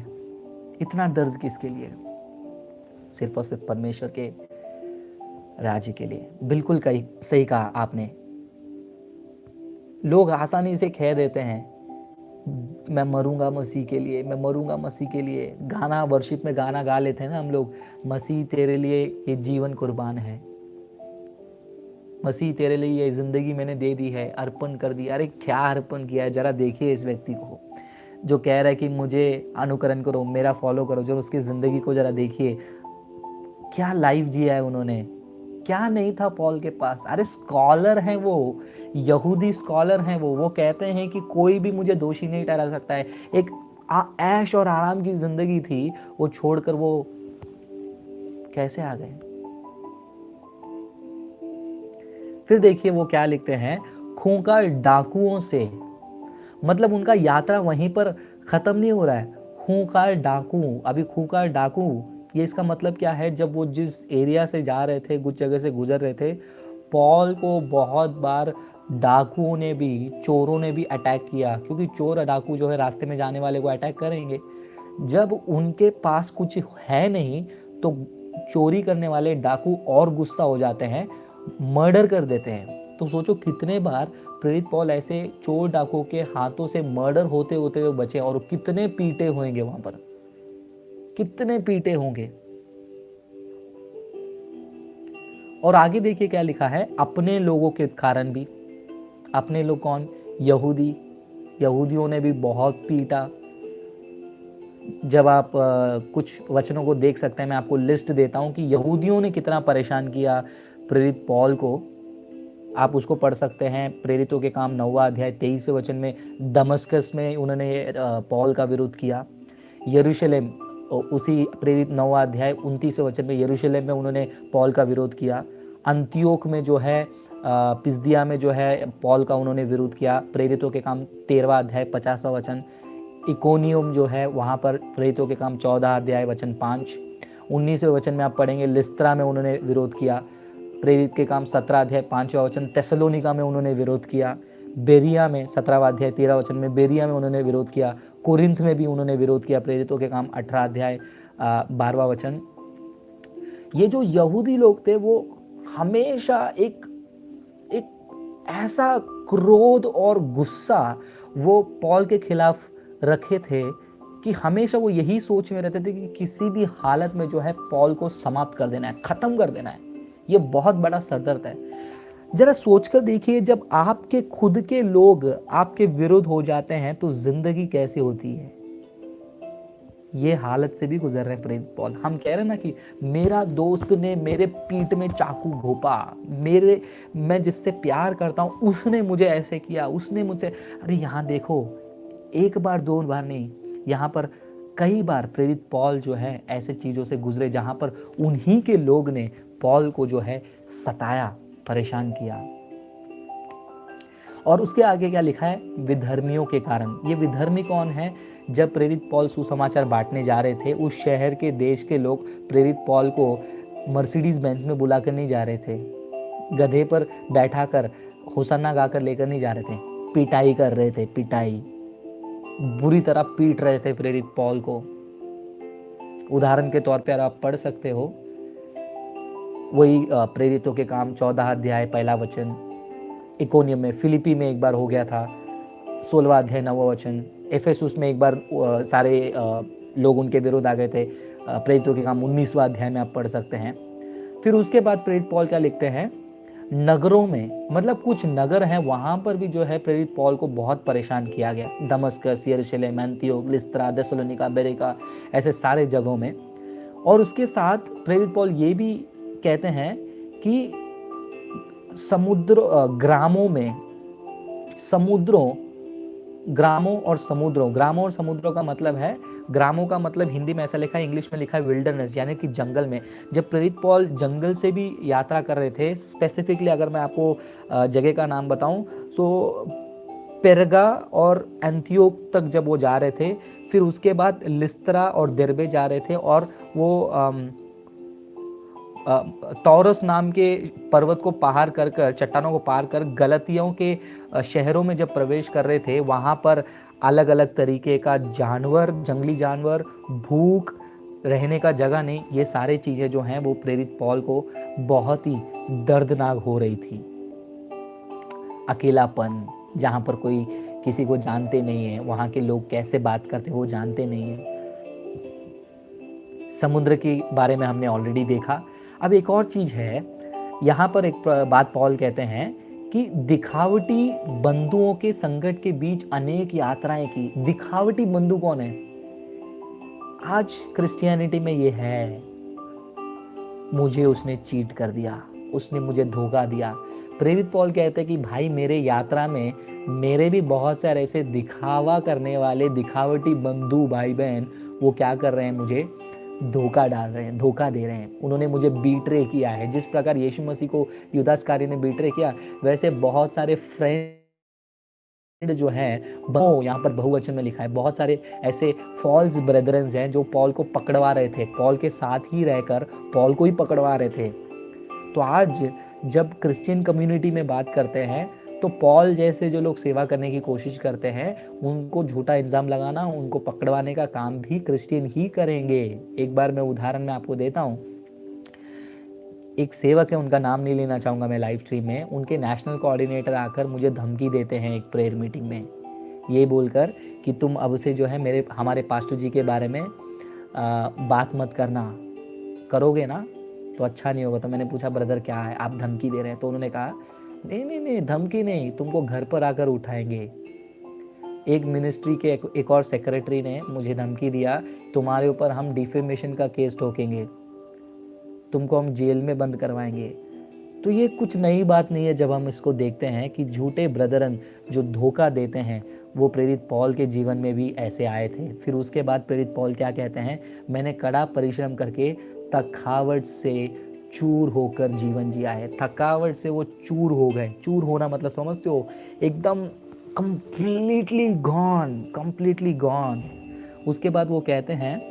इतना दर्द, किसके लिए? सिर्फ और सिर्फ परमेश्वर के राज्य के लिए। बिल्कुल सही कहा आपने। लोग आसानी से कह देते हैं मैं मरूंगा मसीह के लिए, मैं मरूंगा मसीह के लिए। गाना वर्शिप में गाना गा लेते हैं ना हम लोग, मसीह तेरे लिए ये जीवन कुर्बान है, मसीह तेरे लिए ये जिंदगी मैंने दे दी है, अर्पण कर दी। अरे क्या अर्पण किया है, जरा देखिए इस व्यक्ति को जो कह रहा है कि मुझे अनुकरण करो, मेरा फॉलो करो, जो उसकी जिंदगी को जरा देखिए, क्या लाइफ जिया है उन्होंने। क्या नहीं था पॉल के पास। अरे स्कॉलर हैं वो, यहूदी स्कॉलर हैं वो कहते हैं कि कोई भी मुझे दोषी नहीं ठहरा सकता है। एक ऐश और आराम की जिंदगी थी, वो छोड़कर वो कैसे आ गए। फिर देखिए वो क्या लिखते हैं, खूंखार डाकुओं से, मतलब उनका यात्रा वहीं पर खत्म नहीं हो रहा है। खूंखार डाकू, अभी खूंखार डाकू, ये इसका मतलब क्या है, जब वो जिस एरिया से जा रहे थे, कुछ जगह से गुजर रहे थे, पॉल को बहुत बार डाकुओं ने भी, चोरों ने भी अटैक किया, क्योंकि चोर डाकू जो है रास्ते में जाने वाले को अटैक करेंगे। जब उनके पास कुछ है नहीं तो चोरी करने वाले डाकू और गुस्सा हो जाते हैं, मर्डर कर देते हैं। तो सोचो कितने बार प्रेरित पॉल ऐसे चोर डाकुओं के हाथों से मर्डर होते होते हुए बचे, और कितने पीटे होंगे वहां पर, कितने पीटे होंगे। और आगे देखिए क्या लिखा है, अपने लोगों के कारण भी। अपने लोग कौन, यहूदी, यहूदियों ने भी बहुत पीटा। जब आप कुछ वचनों को देख सकते हैं, मैं आपको लिस्ट देता हूं कि यहूदियों ने कितना परेशान किया प्रेरित पॉल को। आप उसको पढ़ सकते हैं, प्रेरितों के काम 9वां अध्याय 23वें वचन में। दमस्कस में उन्होंने पॉल का विरोध किया। यरूशलेम, उसी प्रेरित 9वां अध्याय 29वें वचन में, यरूशलेम में उन्होंने पॉल का विरोध किया। अंतियोक में जो है, पिसदिया में जो है, पॉल का उन्होंने विरोध किया। प्रेरितों के काम 13वां अध्याय 50वां वचन। इकोनियम जो है वहाँ पर प्रेरितों के काम 14 अध्याय वचन 5। 19वें वचन में आप पढ़ेंगे, लिस्त्रा में उन्होंने विरोध किया। प्रेरित के काम 17 अध्याय 5वां वचन। तेसलोनिका में उन्होंने विरोध किया। बेरिया में 17वां अध्याय 13 वचन में, बेरिया में उन्होंने विरोध किया। कोरिंथ में भी उन्होंने विरोध किया। प्रेरितों के काम 18 अध्याय 12वां वचन। ये जो यहूदी लोग थे वो हमेशा एक ऐसा क्रोध और गुस्सा वो पॉल के खिलाफ रखे थे कि हमेशा वो यही सोच में रहते थे कि किसी भी हालत में जो है पॉल को समाप्त कर देना है, खत्म कर देना है। ये बहुत बड़ा सरदर्द है। जरा सोचकर देखिए, जब आपके खुद के लोग आपके विरुद्ध हो जाते हैं तो जिंदगी कैसी होती है। ये हालत से भी गुजर रहे प्रेरित पॉल। हम कह रहे हैं ना कि मेरा दोस्त ने मेरे पीठ में चाकू घोंपा, मैं जिससे प्यार करता हूं उसने मुझे ऐसे किया, उसने मुझसे। अरे यहाँ देखो, एक बार दो बार नहीं, यहाँ पर कई बार प्रेरित पॉल जो है ऐसे चीजों से गुजरे जहां पर उन्हीं के लोग ने पॉल को जो है सताया, परेशान किया। और उसके आगे क्या लिखा है, विधर्मियों के कारण। ये विधर्मी कौन है, जब प्रेरित पॉल सुसमाचार बांटने जा रहे थे, उस शहर के देश के लोग प्रेरित पॉल को मर्सिडीज बेंज में बुलाकर नहीं जा रहे थे, गधे पर बैठाकर होसन्ना गाकर लेकर नहीं जा रहे थे, पिटाई कर रहे थे, पिटाई, बुरी तरह पीट रहे थे प्रेरित पॉल को। उदाहरण के तौर पर आप पढ़ सकते हो, वही प्रेरितों के काम 14 अध्याय 1 वचन। इकोनियम में, फिलिपी में एक बार हो गया था, 16वां अध्याय 9वां वचन। एफेसुस में एक बार सारे लोग उनके विरुद्ध आ गए थे, प्रेरितों के काम 19वां अध्याय में आप पढ़ सकते हैं। फिर उसके बाद प्रेरित पॉल क्या लिखते हैं, नगरों में, मतलब कुछ नगर हैं वहां पर भी जो है प्रेरित पॉल को बहुत परेशान किया गया। दमस्कस, यरूशलेम, एंतियोक, लिस्त्रा, थिस्सलुनीका, बेरेका, ऐसे सारे जगहों में। और उसके साथ प्रेरित पॉल ये भी कहते हैं कि समुद्र, ग्रामों में, समुद्रों, ग्रामों और समुद्रों, ग्रामों और समुद्रों का मतलब है, ग्रामों का मतलब हिंदी में ऐसा लिखा है, इंग्लिश में लिखा है विल्डरनेस, यानी कि जंगल में। जब प्रेरित पॉल जंगल से भी यात्रा कर रहे थे, स्पेसिफिकली अगर मैं आपको जगह का नाम बताऊं तो पेरगा और एंतियोक तक जब वो जा रहे थे, फिर उसके बाद लिस्त्रा और दिरबे जा रहे थे, और वो टॉरस नाम के पर्वत को पार कर कर, चट्टानों को पार कर गलतियों के शहरों में जब प्रवेश कर रहे थे, वहां पर अलग अलग तरीके का जानवर, जंगली जानवर, भूख, रहने का जगह नहीं, ये सारे चीजें जो हैं वो प्रेरित पॉल को बहुत ही दर्दनाक हो रही थी। अकेलापन, जहां पर कोई किसी को जानते नहीं हैं, वहाँ के लोग कैसे बात करते हैं वो जानते नहीं हैं। समुद्र के बारे में हमने ऑलरेडी देखा। अब एक और चीज़ है, यहाँ पर एक बात पॉल कहते हैं कि दिखावटी बंधुओं के संकट के बीच अनेक यात्राएं की। दिखावटी बंधु कौन है? आज क्रिश्चियनिटी में ये है, मुझे उसने चीट कर दिया, उसने मुझे धोखा दिया। प्रेरित पॉल कहते हैं कि भाई मेरे यात्रा में मेरे भी बहुत सारे ऐसे दिखावा करने वाले दिखावटी बंधु भाई बहन, वो क्या कर रहे हैं, मुझे धोखा डाल रहे हैं, धोखा दे रहे हैं। उन्होंने मुझे बीट्रे किया है। जिस प्रकार यीशु मसीह को यूदास कार्य ने बीट्रे किया, वैसे बहुत सारे फ्रेंड जो है, यहाँ पर बहुवचन में लिखा है, बहुत सारे ऐसे फॉल्स ब्रदरन्स हैं जो पॉल को पकड़वा रहे थे, पॉल के साथ ही रहकर पॉल को ही पकड़वा रहे थे। तो आज जब क्रिश्चियन कम्युनिटी में बात करते हैं तो पॉल जैसे जो लोग सेवा करने की कोशिश करते हैं, उनको झूठा इल्जाम लगाना, उनको पकड़वाने का काम भी क्रिश्चियन ही करेंगे। एक बार मैं उदाहरण में आपको देता हूँ। एक सेवक है, उनका नाम नहीं लेना चाहूँगा मैं लाइव स्ट्रीम में, उनके नेशनल कोऑर्डिनेटर आकर मुझे धमकी देते हैं एक प्रेयर मीटिंग में, ये बोलकर कि तुम अब से जो है हमारे पास्टर जी के बारे में बात मत करना, करोगे ना तो अच्छा नहीं होगा। तो मैंने पूछा ब्रदर क्या है, आप धमकी दे रहे हैं? तो उन्होंने कहा नहीं धमकी नहीं, तुमको घर पर आकर उठाएंगे। एक मिनिस्ट्री के एक और सेक्रेटरी ने मुझे धमकी दिया, तुम्हारे ऊपर हम डिफेमेशन का केस ठोकेंगे, तुमको हम जेल में बंद करवाएंगे। तो ये कुछ नई बात नहीं है जब हम इसको देखते हैं कि झूठे ब्रदरन जो धोखा देते हैं, वो प्रेरित पॉल के जीवन में भी ऐसे आए थे। फिर उसके बाद प्रेरित पॉल क्या कहते हैं, मैंने कड़ा परिश्रम करके थकावट से चूर होकर जीवन जिया है। थकावट से वो चूर हो गए। चूर होना मतलब समझते हो, एकदम कंप्लीटली गॉन। उसके बाद वो कहते हैं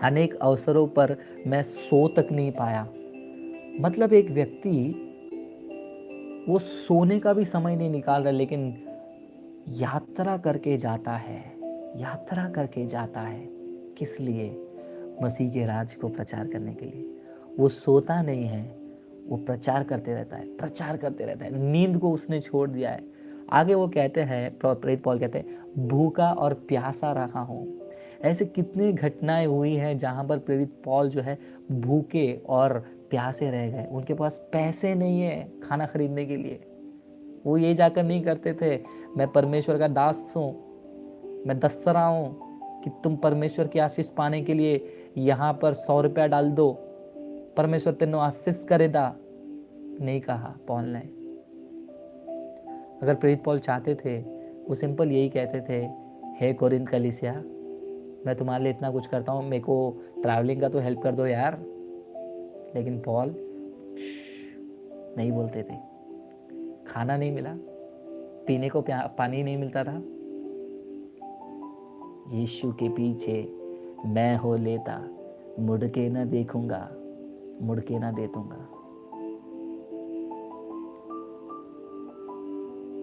अनेक अवसरों पर मैं सो तक नहीं पाया। मतलब एक व्यक्ति वो सोने का भी समय नहीं निकाल रहा, लेकिन यात्रा करके जाता है। किस लिए? मसीह के राज को प्रचार करने के लिए। वो सोता नहीं है, वो प्रचार करते रहता है। नींद को उसने छोड़ दिया है। आगे वो कहते हैं, प्रेरित पौल कहते हैं, भूखा और प्यासा रहा हूँ। ऐसे कितने घटनाएं हुई हैं जहाँ पर प्रेरित पौल जो है भूखे और प्यासे रह गए। उनके पास पैसे नहीं है खाना खरीदने के लिए। वो ये जाकर नहीं करते थे, मैं परमेश्वर का दास हूँ, मैं दस रहा हूँ कि तुम परमेश्वर की आशीष पाने के लिए यहाँ पर 100 रुपया डाल दो, परमेश्वर तेनों आशीष करेगा। नहीं कहा पौल ने। अगर प्रेरित पौल चाहते थे, वो सिंपल यही कहते थे, हे कोरिन्थ कलीसिया, मैं तुम्हारे लिए इतना कुछ करता हूँ, मेरे को ट्रैवलिंग का तो हेल्प कर दो यार। लेकिन पॉल नहीं बोलते थे। खाना नहीं मिला, पीने को पानी नहीं मिलता था। यीशु के पीछे मैं हो लेता, मुड़ के न देखूंगा, मुड़ के न देखूंगा।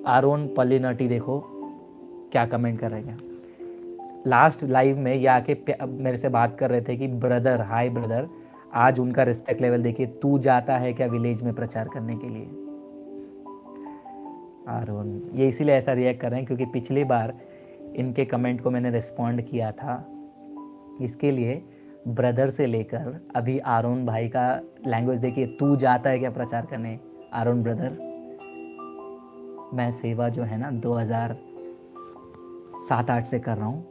आरोन पलिनटी देखो क्या कमेंट कर रहे हैं। लास्ट लाइव में ये आके मेरे से बात कर रहे थे कि ब्रदर, हाय ब्रदर, आज उनका रिस्पेक्ट लेवल देखिए, तू जाता है क्या विलेज में प्रचार करने के लिए? आरोन ये इसीलिए ऐसा रिएक्ट कर रहे हैं क्योंकि पिछली बार इनके कमेंट को मैंने रिस्पॉन्ड किया था, इसके लिए ब्रदर से लेकर अभी आरोन भाई का लैंग्वेज देखिए, तू जाता है क्या प्रचार करने? आरोन ब्रदर, मैं सेवा जो है ना 2007-8 से कर रहा हूँ,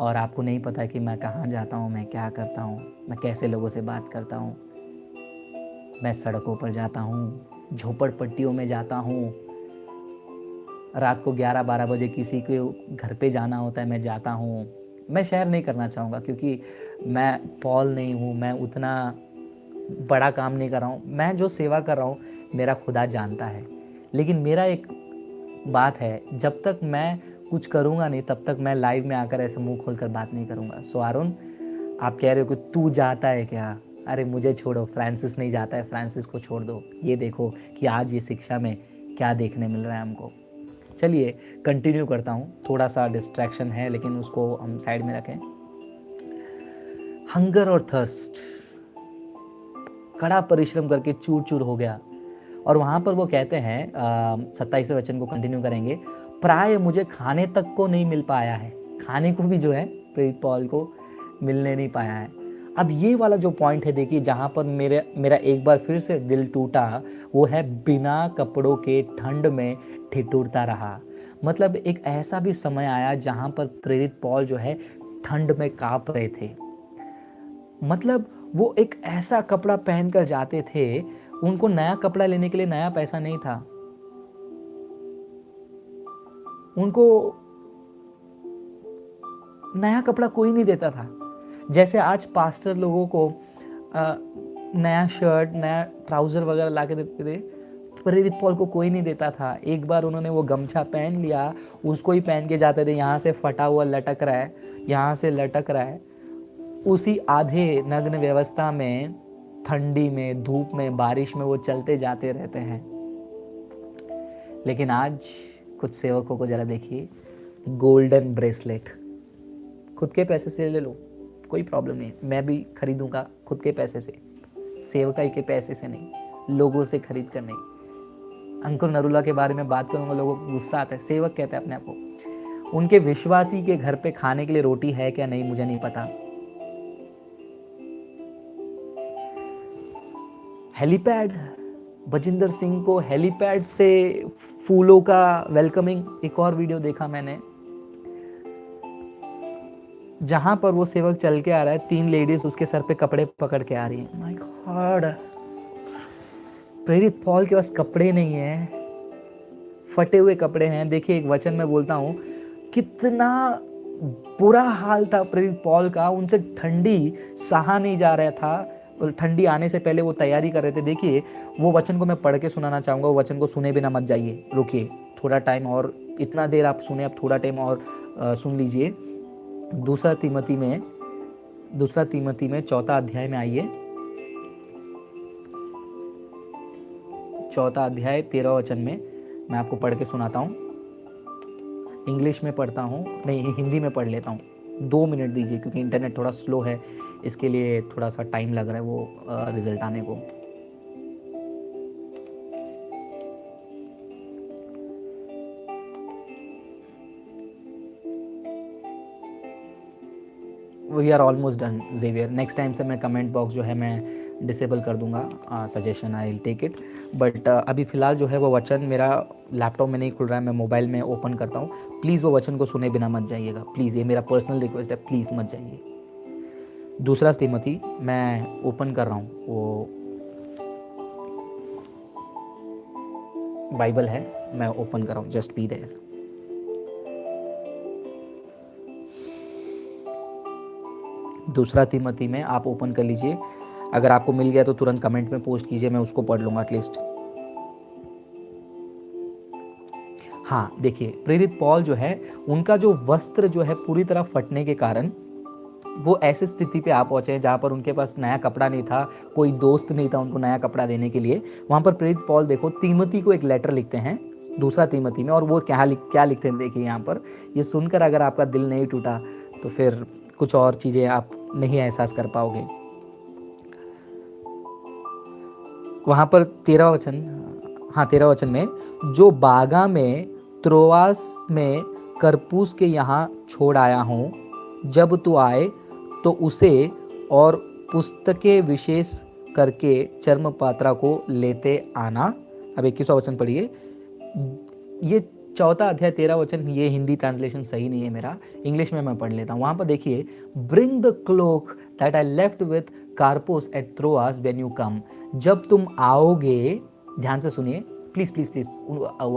और आपको नहीं पता कि मैं कहाँ जाता हूँ, मैं क्या करता हूँ, मैं कैसे लोगों से बात करता हूँ। मैं सड़कों पर जाता हूँ, झोपड़पट्टियों में जाता हूँ, रात को 11-12 बजे किसी के घर पे जाना होता है, मैं जाता हूँ। मैं शेयर नहीं करना चाहूँगा क्योंकि मैं पॉल नहीं हूँ, मैं उतना बड़ा काम नहीं कर रहा हूँ। मैं जो सेवा कर रहा हूँ मेरा खुदा जानता है। लेकिन मेरा एक बात है, जब तक मैं कुछ करूँगा नहीं तब तक मैं लाइव में आकर ऐसे मुंह खोलकर बात नहीं करूँगा। सो आरुण, आप कह रहे हो कि तू जाता है क्या? अरे मुझे छोड़ो, फ्रांसिस नहीं जाता है, फ्रांसिस को छोड़ दो। ये देखो कि आज ये शिक्षा में क्या देखने मिल रहा है हमको। चलिए कंटिन्यू करता हूँ, थोड़ा सा डिस्ट्रैक्शन है लेकिन उसको हम साइड में रखें। हंगर और थर्स्ट, कड़ा परिश्रम करके चूर चूर हो गया। और वहाँ पर वो कहते हैं 27वें वचन को कंटिन्यू करेंगे, प्राय मुझे खाने तक को नहीं मिल पाया है, खाने को भी जो है प्रेरित पॉल को मिलने नहीं पाया है। अब ये वाला जो पॉइंट है देखिए, जहाँ पर मेरा एक बार फिर से दिल टूटा, वो है बिना कपड़ों के ठंड में ठिठुरता रहा। मतलब एक ऐसा भी समय आया जहाँ पर प्रेरित पॉल जो है ठंड में कांप रहे थे। मतलब वो एक ऐसा कपड़ा पहनकर जाते थे, उनको नया कपड़ा लेने के लिए नया पैसा नहीं था, उनको नया कपड़ा कोई नहीं देता था। जैसे आज पास्टर लोगों को नया शर्ट, नया ट्राउजर वगैरह ला के देते थे, प्रेरित पॉल को कोई नहीं देता था। एक बार उन्होंने वो गमछा पहन लिया, उसको ही पहन के जाते थे, यहाँ से फटा हुआ लटक रहा है, यहाँ से लटक रहा है। उसी आधे नग्न व्यवस्था में, ठंडी में, धूप में, बारिश में वो चलते जाते रहते हैं। लेकिन आज कुछ सेवकों को जरा देखिए, गोल्डन ब्रेसलेट खुद के पैसे से ले लो, कोई प्रॉब्लम नहीं, मैं भी खरीदूंगा खुद के पैसे से, सेवकाई के पैसे से नहीं, लोगों से खरीद कर नहीं। अंकुर नरूला के बारे में बात करूंगा, लोगों को गुस्सा आता है, सेवक कहते हैं अपने आप को। उनके विश्वासी के घर पे खाने के लिए रोटी है क्या नहीं मुझे नहीं पता। हेलीपैड, बजिंदर सिंह को हेलीपैड से फूलों का वेलकमिंग, एक और वीडियो देखा मैंने, जहां पर वो सेवक चल के आ रहा है, 3 लेडीज उसके सर पे कपड़े पकड़ के आ रही हैं। माय गॉड, प्रेरित पॉल के पास कपड़े नहीं है, फटे हुए कपड़े हैं। देखिए एक वचन में बोलता हूं, कितना बुरा हाल था प्रेरित पॉल का, उनसे ठंडी सहा नहीं जा रहा था। ठंडी आने से पहले वो तैयारी कर रहे थे। देखिए वो वचन को मैं पढ़ के सुनाना चाहूंगा, वो वचन को सुने बिना मत जाइए, रुकिए थोड़ा टाइम और, इतना देर आप सुने, अब थोड़ा टाइम और सुन लीजिए। दूसरा तीमती में 4 अध्याय में आइए, 4 अध्याय 13 वचन में मैं आपको पढ़ के सुनाता हूँ। इंग्लिश में पढ़ता हूँ, नहीं हिंदी में पढ़ लेता हूँ। 2 मिनट दीजिए, क्योंकि इंटरनेट थोड़ा स्लो है, इसके लिए थोड़ा सा टाइम लग रहा है वो रिजल्ट आने को। We are almost done Xavier. Next time से मैं कमेंट बॉक्स जो है मैं डिसेबल कर दूंगा, suggestion I will take it. But अभी फ़िलहाल जो है वो वचन मेरा लैपटॉप में नहीं खुल रहा है, मैं मोबाइल में ओपन करता हूँ। प्लीज़ वो वचन को सुने बिना मत जाइएगा, प्लीज़, ये मेरा पर्सनल रिक्वेस्ट है, प्लीज़ मत जाइए। दूसरा तीमोथी मैं ओपन कर रहा हूँ, वो बाइबल है, मैं ओपन कर रहा हूँ, जस्ट बी देयर। दूसरा तीमोथी में आप ओपन कर लीजिए, अगर आपको मिल गया तो तुरंत कमेंट में पोस्ट कीजिए, मैं उसको पढ़ लूंगा एटलीस्ट। हाँ देखिए, प्रेरित पॉल जो है, उनका जो वस्त्र जो है पूरी तरह फटने के कारण वो ऐसी स्थिति पे आ पहुंचे हैं जहाँ पर उनके पास नया कपड़ा नहीं था, कोई दोस्त नहीं था उनको नया कपड़ा देने के लिए। वहाँ पर प्रेरित पॉल देखो तीमोथी को एक लेटर लिखते हैं, दूसरा तीमोथी में, और वो क्या लिखते हैं देखिए यहाँ पर। ये सुनकर अगर आपका दिल नहीं टूटा तो फिर कुछ और चीज़ें आप नहीं एहसास कर पाओगे। वहाँ पर 13 वचन में, जो बागा में त्रोआस में करपूस के यहाँ छोड़ आया हूँ, जब तू आए तो उसे और पुस्तकें विशेष करके चर्मपात्रा को लेते आना। अब 21वां वचन पढ़िए। ये 4 अध्याय 13 वचन, ये हिंदी ट्रांसलेशन सही नहीं है मेरा, इंग्लिश में मैं पढ़ लेता हूँ। वहाँ पर देखिए, bring the cloak that I left with Carpus at Troas when you come. जब तुम आओगे, ध्यान से सुनिए प्लीज़ प्लीज़ प्लीज़,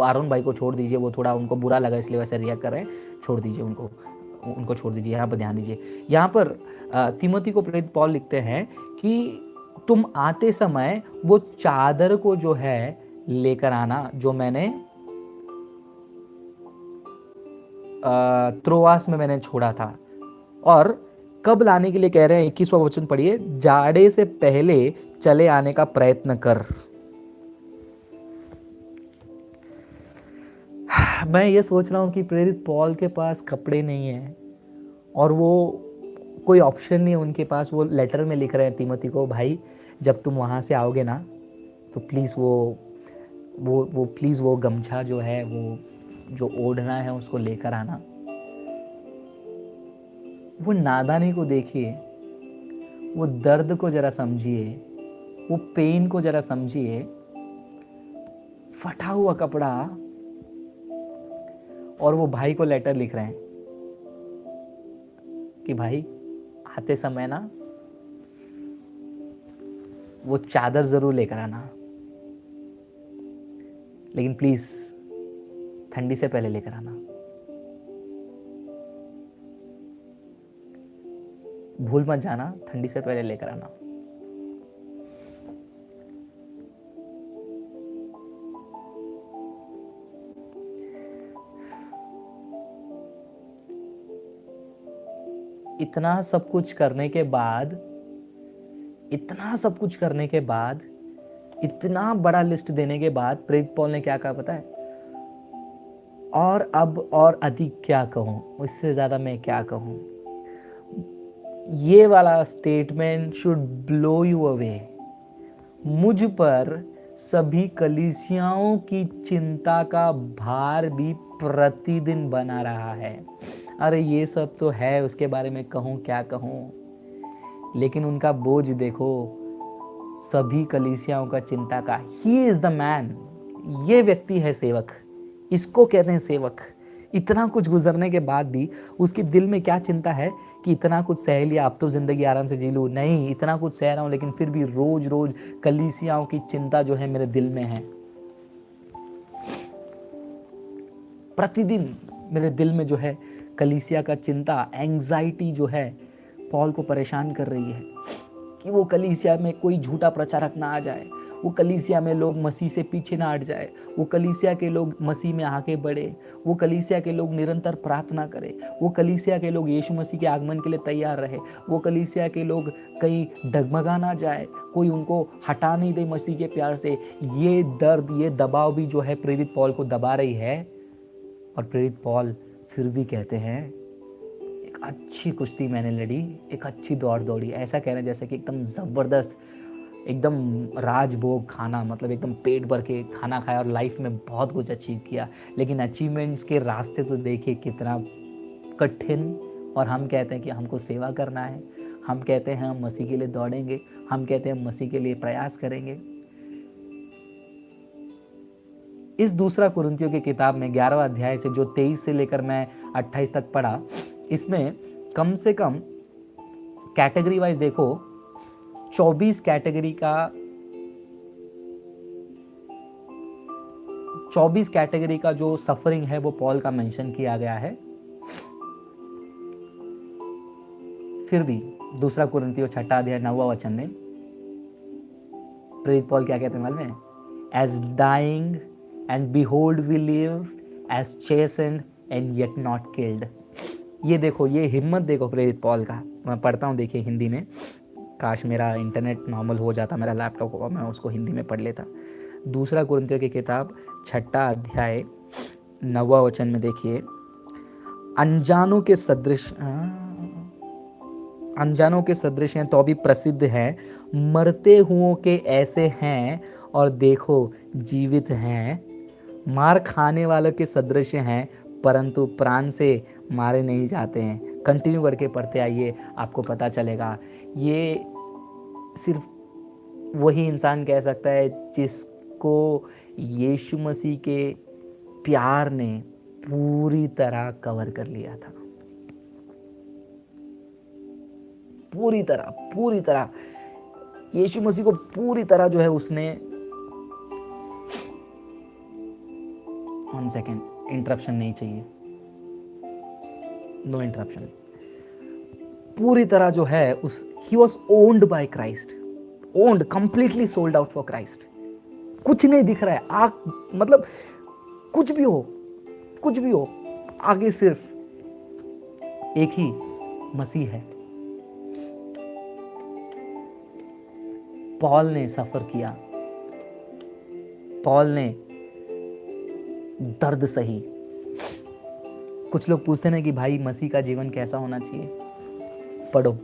आरोन भाई को छोड़ दीजिए, वो थोड़ा उनको बुरा लगा इसलिए वैसे रिएक्ट कर रहे हैं, छोड़ दीजिए उनको छोड़ दीजिए। यहाँ पर ध्यान दीजिए, यहाँ पर तीमोथी को प्रेरित पॉल लिखते हैं कि तुम आते समय वो चादर को जो है लेकर आना, जो मैंने त्रोआस में मैंने छोड़ा था। और कब लाने के लिए कह रहे हैं, 21वां वचन पढ़िए, जाड़े से पहले चले आने का प्रयत्न कर। मैं ये सोच रहा हूँ कि प्रेरित पॉल के पास कपड़े नहीं है और वो कोई ऑप्शन नहीं है उनके पास। वो लेटर में लिख रहे हैं तीमोथी को, भाई जब तुम वहाँ से आओगे ना तो प्लीज़ वो प्लीज़ वो गमछा जो है वो जो ओढ़ना है उसको लेकर आना। वो नादानी को देखिए, वो दर्द को जरा समझिए, वो पेन को जरा समझिए। फटा हुआ कपड़ा, और वो भाई को लेटर लिख रहे हैं कि भाई आते समय ना वो चादर जरूर लेकर आना, लेकिन प्लीज ठंडी से पहले लेकर आना। भूल मत जाना, ठंडी से पहले लेकर आना। इतना सब कुछ करने के बाद, इतना सब कुछ करने के बाद, इतना बड़ा लिस्ट देने के बाद प्रेरित पौल ने क्या कहा पता है? और अब और अधिक क्या कहूं, उससे ज्यादा मैं क्या कहूं। ये वाला statement should blow you away. मुझ पर सभी कलीसियाओं की चिंता का भार भी प्रतिदिन बना रहा है। अरे ये सब तो है, उसके बारे में कहूं क्या कहूं, लेकिन उनका बोझ देखो, सभी कलीसियाओं का चिंता का। He is the man. ये व्यक्ति है सेवक, इसको कहते हैं सेवक। इतना कुछ गुजरने के बाद भी उसके दिल में क्या चिंता है कि इतना कुछ सह लिया, अब तो जिंदगी आराम से जी लूं। नहीं, इतना कुछ सह रहा हूं, लेकिन फिर भी रोज रोज कलीसियाओं की चिंता जो है मेरे दिल में है। प्रतिदिन मेरे दिल में जो है कलीसिया का चिंता, एंजाइटी जो है पॉल को परेशान कर रही है कि वो कलीसिया में कोई झूठा प्रचारक ना आ जाए, वो कलीसिया में लोग मसीह से पीछे ना हट जाए, वो कलीसिया के लोग मसीह में आगे बढ़े, वो कलीसिया के लोग निरंतर प्रार्थना करें, वो कलीसिया के लोग यीशु मसीह के आगमन के लिए तैयार रहे, वो कलीसिया के लोग कहीं डगमगा ना जाए, कोई उनको हटा नहीं दे मसीह के प्यार से। ये दर्द, ये दबाव भी जो है प्रेरित पॉल को दबा रही है। और प्रेरित पॉल फिर भी कहते हैं, एक अच्छी कुश्ती मैंने लड़ी, एक अच्छी दौड़ दौड़ी। ऐसा कह रहे हैं जैसे कि एकदम जबरदस्त, एकदम राजभोग खाना, मतलब एकदम पेट भर के खाना खाया और लाइफ में बहुत कुछ अचीव किया। लेकिन अचीवमेंट्स के रास्ते तो देखिए कितना कठिन। और हम कहते हैं कि हमको सेवा करना है, हम कहते हैं हम मसीह के लिए दौड़ेंगे, हम कहते हैं हम मसीह के लिए प्रयास करेंगे। इस दूसरा कुरिन्थियों की किताब में 11वां अध्याय से जो 23 से लेकर मैं 28 तक पढ़ा, इसमें कम से कम कैटेगरी वाइज देखो 24 कैटेगरी का जो सफरिंग है वो पॉल का मेंशन किया गया है। फिर भी दूसरा कुरिन्थियों 6 अध्याय 9वां वचन में प्रेरित पॉल क्या कहते हैं मालूम है? As dying and behold we live, as chastened and yet not killed. ये देखो, ये हिम्मत देखो प्रेरित पॉल का। मैं पढ़ता हूँ, देखिए हिंदी में। काश मेरा इंटरनेट नॉर्मल हो जाता, मेरा लैपटॉप होगा, मैं उसको हिंदी में पढ़ लेता। दूसरा कुरिन्थियों की किताब 6 अध्याय 9वां वचन में देखिए, अनजानों के सदृश हैं तो भी प्रसिद्ध है, मरते हुओं के ऐसे हैं और देखो जीवित हैं, मार खाने वालों के सदृश हैं परंतु प्राण से मारे नहीं जाते हैं। कंटिन्यू करके पढ़ते आइए, आपको पता चलेगा। ये सिर्फ वही इंसान कह सकता है जिसको यीशु मसीह के प्यार ने पूरी तरह कवर कर लिया था। पूरी तरह यीशु मसीह को पूरी तरह जो है उसने, 1 सेकेंड, इंटरप्शन नहीं चाहिए, नो इंटरप्शन। पूरी तरह जो है उस, he was owned by Christ, owned, completely sold out for Christ. कुछ नहीं दिख रहा है आग, मतलब कुछ भी हो, आगे सिर्फ एक ही मसीह है। पॉल ने सफर किया, पॉल ने दर्द सही। कुछ लोग पूछते हैं कि भाई मसीह का जीवन कैसा होना चाहिए? पढ़ो,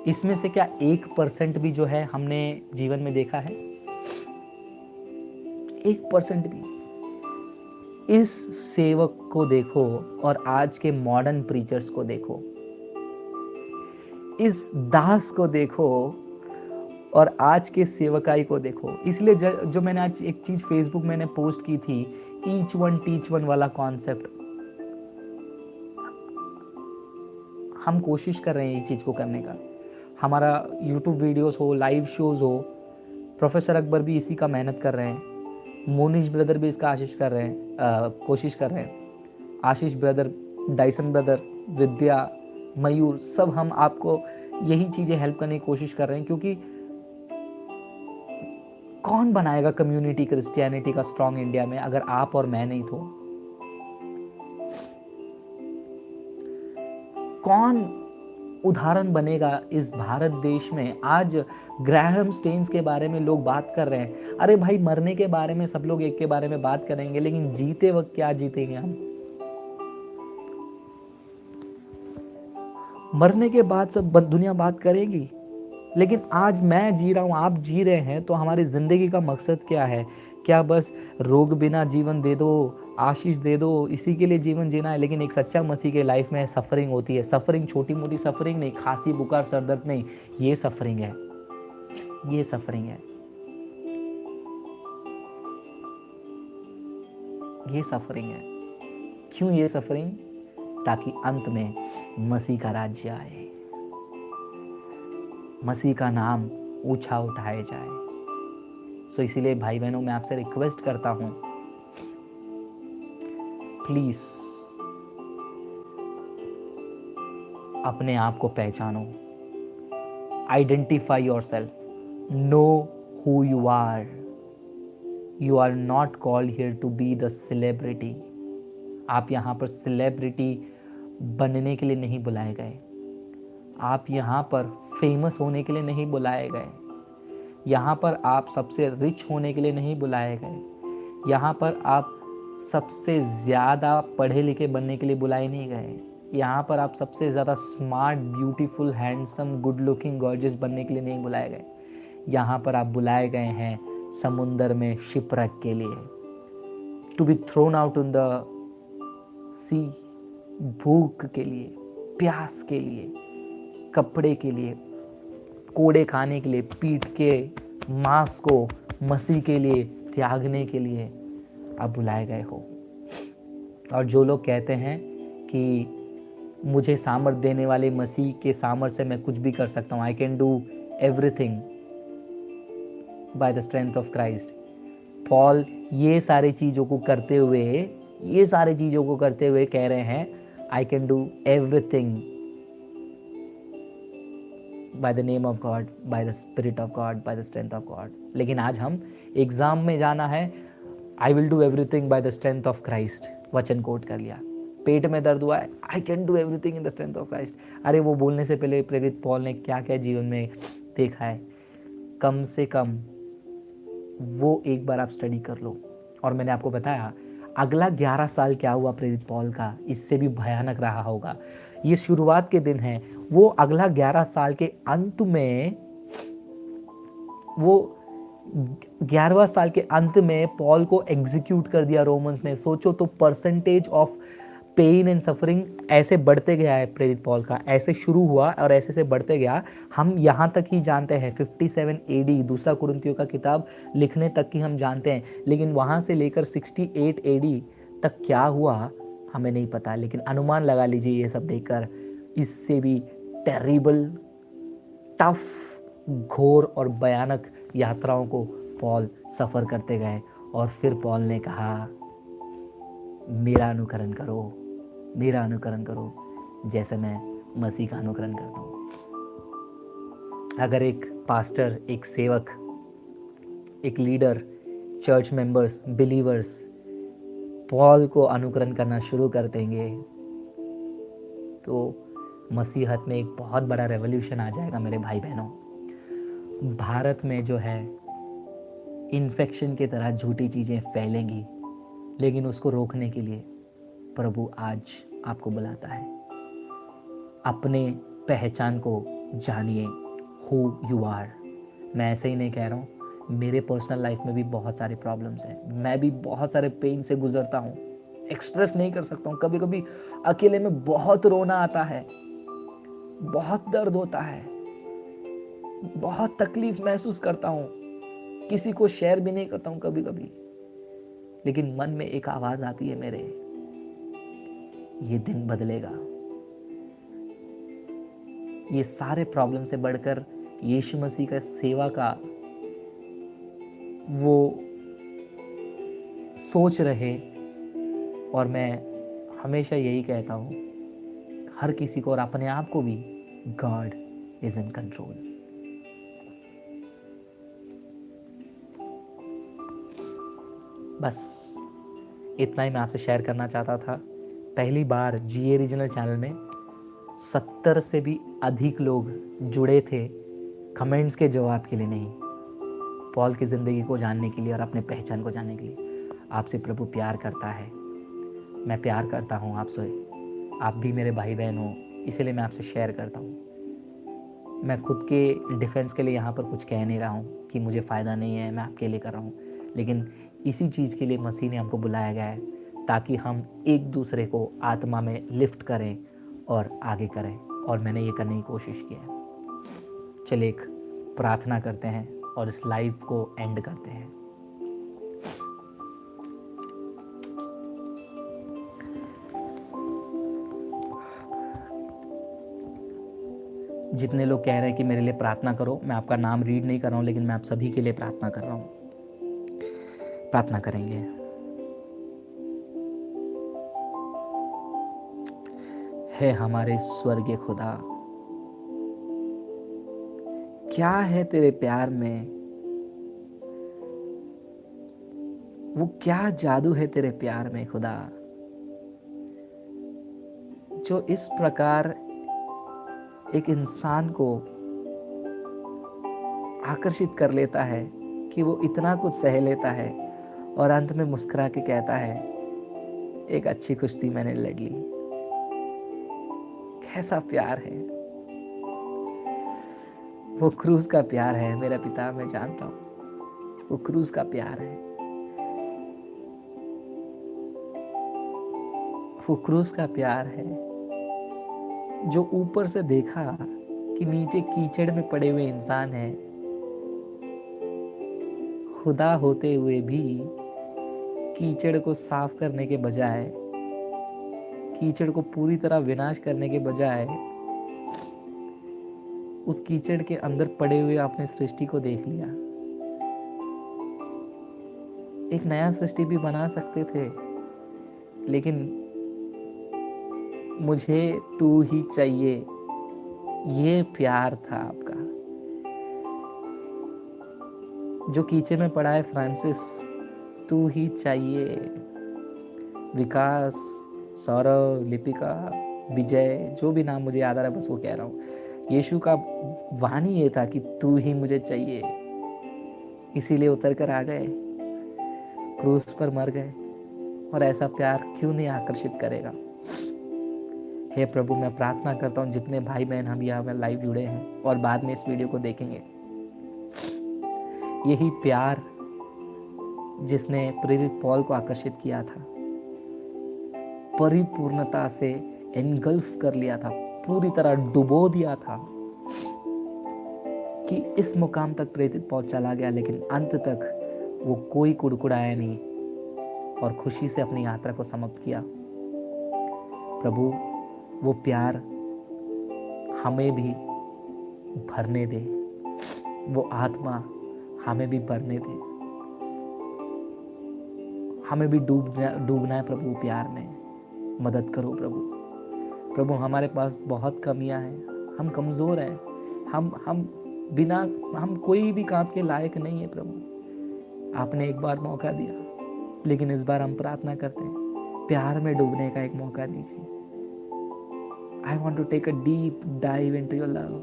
इसमें से क्या 1% भी जो है हमने जीवन में देखा है? 1% भी? इस सेवक को देखो और आज के मॉडर्न प्रीचर्स को देखो, इस दास को देखो और आज के सेवकाई को देखो। इसलिए जो मैंने आज एक चीज फेसबुक मैंने पोस्ट की थी, ईच वन टीच वन वाला कॉन्सेप्ट, हम कोशिश कर रहे हैं ये चीज को करने का। हमारा यूट्यूब वीडियोस हो, लाइव शोज हो, प्रोफेसर अकबर भी इसी का मेहनत कर रहे हैं, मोनिश ब्रदर भी इसका कोशिश कर रहे हैं, आशीष ब्रदर, डाइसन ब्रदर, विद्या, मयूर, सब हम आपको यही चीज़ें हेल्प करने की कोशिश कर रहे हैं। क्योंकि कौन बनाएगा कम्युनिटी क्रिश्चियनिटी का स्ट्रॉन्ग इंडिया में अगर आप और मैं नहीं तो? कौन उदाहरण बनेगा इस भारत देश में? आज ग्राहम स्टेन्स के बारे में लोग बात कर रहे हैं। अरे भाई, मरने के बारे में सब लोग एक के बारे में बात करेंगे, लेकिन जीते वक्त क्या जीतेंगे हम? मरने के बाद सब दुनिया बात करेगी, लेकिन आज मैं जी रहा हूं, आप जी रहे हैं, तो हमारी जिंदगी का मकसद क्या है? क्या बस रोग बिना जीवन दे दो, आशीष दे दो, इसी के लिए जीवन जीना है? लेकिन एक सच्चा मसीह के लाइफ में सफरिंग होती है। सफरिंग छोटी मोटी सफरिंग नहीं, खांसी बुखार सरदर्द नहीं, ये सफरिंग है, ये सफरिंग है, ये सफरिंग है। क्यों ये सफरिंग? ताकि अंत में मसीह का राज्य आए, मसीह का नाम ऊंचा उठाया जाए। सो इसीलिए भाई बहनों, मैं आपसे रिक्वेस्ट करता हूं, प्लीज अपने आप को पहचानो, identify yourself, know who you are. You are not called here to be the celebrity. आप यहां पर सेलिब्रिटी बनने के लिए नहीं बुलाए गए, आप यहाँ पर फेमस होने के लिए नहीं बुलाए गए, यहाँ पर आप सबसे रिच होने के लिए नहीं बुलाए गए, यहाँ पर आप सबसे ज़्यादा पढ़े लिखे बनने के लिए बुलाए नहीं गए, यहाँ पर आप सबसे ज़्यादा smart, beautiful, handsome, good looking, gorgeous बनने के लिए नहीं बुलाए गए। यहाँ पर आप बुलाए गए हैं समुंदर में शिपरक के लिए, to be thrown out in the sea, भूख के लिए, प्यास के लिए, कपड़े के लिए, कोड़े खाने के लिए, पीठ के मांस को मसीह के लिए त्यागने के लिए आप बुलाए गए हो। और जो लोग कहते हैं कि मुझे सामर्थ देने वाले मसीह के सामर्थ से मैं कुछ भी कर सकता हूँ, I can do everything by the strength of Christ, Paul ये सारी चीज़ों को करते हुए कह रहे हैं, I can do everything by the name of God, by the Spirit of God, by the strength of God। लेकिन आज हम एग्जाम में जाना है, I will do everything by the strength of Christ, वचन कोट कर लिया। पेट में दर्द हुआ है, I can do everything in the strength of Christ। अरे वो बोलने से पहले प्रेरित पॉल ने क्या क्या जीवन में देखा है, कम से कम वो एक बार आप स्टडी कर लो। और मैंने आपको बताया अगला 11 साल क्या हुआ प्रेरित पॉल का, इससे भी भयानक रहा होगा। ये शुरुआत के दिन हैं, वो अगला 11 साल के अंत में, वो 11वां साल के अंत में पॉल को एग्जीक्यूट कर दिया रोमन्स ने। सोचो तो percentage of pain and suffering ऐसे बढ़ते गया है प्रेरित पॉल का, ऐसे शुरू हुआ और ऐसे से बढ़ते गया। हम यहाँ तक ही जानते हैं 57 AD दूसरा कुरिन्थियों का किताब लिखने तक की हम जानते हैं, लेकिन वहाँ से लेकर 68 AD तक क्या हुआ हमें नहीं पता। लेकिन अनुमान लगा लीजिए ये सब देखकर, इससे भी टेरिबल, टफ, घोर और भयानक यात्राओं को पॉल सफ़र करते गए। और फिर पॉल ने कहा, मेरा अनुकरण करो, मेरा अनुकरण करो जैसे मैं मसीह का अनुकरण करता हूँ। अगर एक पास्टर, एक सेवक, एक leader, church members, believers Paul को अनुकरण करना शुरू कर देंगे तो मसीहत में एक बहुत बड़ा रेवोल्यूशन आ जाएगा मेरे भाई बहनों। भारत में जो है इन्फेक्शन की तरह झूठी चीज़ें फैलेंगी, लेकिन उसको रोकने के लिए प्रभु आज आपको बुलाता है। अपने पहचान को जानिए, हु यू आर। मैं ऐसे ही नहीं कह रहा हूँ, मेरे पर्सनल लाइफ में भी बहुत सारे प्रॉब्लम्स हैं, मैं भी बहुत सारे पेन से गुजरता हूँ, एक्सप्रेस नहीं कर सकता हूँ। कभी कभी अकेले में बहुत रोना आता है, बहुत दर्द होता है, बहुत तकलीफ महसूस करता हूँ, किसी को शेयर भी नहीं करता हूँ कभी कभी, लेकिन मन में एक आवाज आती है मेरे, ये दिन बदलेगा। ये सारे प्रॉब्लम से बढ़कर यीशु मसीह का सेवा का वो सोच रहे। और मैं हमेशा यही कहता हूँ हर किसी को और अपने आप को भी, गॉड इज इन कंट्रोल। बस इतना ही मैं आपसे शेयर करना चाहता था। पहली बार जीए रीजनल चैनल में 70 से भी अधिक लोग जुड़े थे कमेंट्स के जवाब के लिए नहीं, पॉल की ज़िंदगी को जानने के लिए और अपने पहचान को जानने के लिए। आपसे प्रभु प्यार करता है, मैं प्यार करता हूँ आपसे, आप भी मेरे भाई बहन हो, इसलिए मैं आपसे शेयर करता हूँ। मैं खुद के डिफेंस के लिए यहाँ पर कुछ कह नहीं रहा हूँ कि मुझे फ़ायदा नहीं है, मैं आपके लिए कर रहा हूँ, लेकिन इसी चीज़ के लिए मसीह ने हमको बुलाया गया है ताकि हम एक दूसरे को आत्मा में लिफ्ट करें और आगे करें, और मैंने ये करने की कोशिश की है। चलिए एक प्रार्थना करते हैं और इस लाइव को एंड करते हैं। जितने लोग कह रहे हैं कि मेरे लिए प्रार्थना करो, मैं आपका नाम रीड नहीं कर रहा हूँ, लेकिन मैं आप सभी के लिए प्रार्थना कर रहा हूँ। प्रार्थना करेंगे। है हमारे स्वर्गीय खुदा, क्या है तेरे प्यार में, वो क्या जादू है तेरे प्यार में खुदा, जो इस प्रकार एक इंसान को आकर्षित कर लेता है कि वो इतना कुछ सह लेता है और अंत में मुस्कुरा के कहता है, एक अच्छी कुश्ती मैंने लड़ ली। कैसा प्यार है, वो क्रूस का प्यार है मेरा पिता, मैं जानता हूँ वो क्रूस का प्यार है, वो क्रूस का प्यार है जो ऊपर से देखा कि नीचे कीचड़ में पड़े हुए इंसान है, खुदा होते हुए भी कीचड़ को साफ करने के बजाय, कीचड़ को पूरी तरह विनाश करने के बजाय, उस कीचड़ के अंदर पड़े हुए अपने सृष्टि को देख लिया। एक नया सृष्टि भी बना सकते थे, लेकिन मुझे तू ही चाहिए, ये प्यार था आपका। जो कीचड़ में पड़ा है फ्रांसिस, तू ही चाहिए। विकास, सौरव, लिपिका, विजय, जो भी नाम मुझे याद आ रहा है बस वो कह रहा हूँ। यीशु का वाणी ये था कि तू ही मुझे चाहिए, इसीलिए उतर कर आ गए, क्रूस पर मर गए। और ऐसा प्यार क्यों नहीं आकर्षित करेगा। हे प्रभु, मैं प्रार्थना करता हूँ जितने भाई बहन हम यहाँ में लाइव जुड़े हैं और बाद में इस वीडियो को देखेंगे, यही प्यार जिसने प्रेरित पॉल को आकर्षित किया था, परिपूर्णता से एनगल्फ कर लिया था, पूरी तरह डुबो दिया था कि इस मुकाम तक प्रेरित पॉल चला गया, लेकिन अंत तक वो कोई कुड़कुड़ाया नहीं और खुशी से अपनी यात्रा को समाप्त किया। प्रभु, वो प्यार हमें भी भरने दे, वो आत्मा हमें भी भरने दे, हमें भी डूबना है प्रभु प्यार में। मदद करो प्रभु। प्रभु, हमारे पास बहुत कमियां हैं, हम कमज़ोर हैं, हम कोई भी काम के लायक नहीं है प्रभु। आपने एक बार मौका दिया, लेकिन इस बार हम प्रार्थना करते हैं, प्यार में डूबने का एक मौका दीजिए। I want to take a deep dive into your love.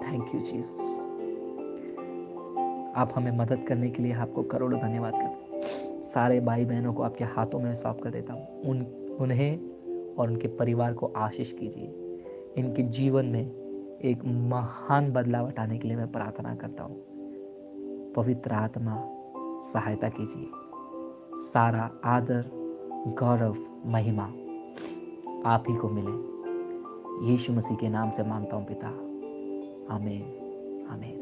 Thank you, Jesus. आप हमें मदद करने के लिए आपको करोड़ों धन्यवाद करते हैं। सारे भाई बहनों को आपके हाथों में सौंप कर देता हूँ। उन्हें और उनके परिवार को आशीष कीजिए। इनके जीवन में एक महान बदलाव हटाने के लिए मैं प्रार्थना करता हूँ। पवित्र आत्मा सहायता कीजिए। सारा आदर, गौरव, महिमा आप ही को मिले। यीशु मसीह के नाम से मांगता हूँ पिता, आमीन, आमीन।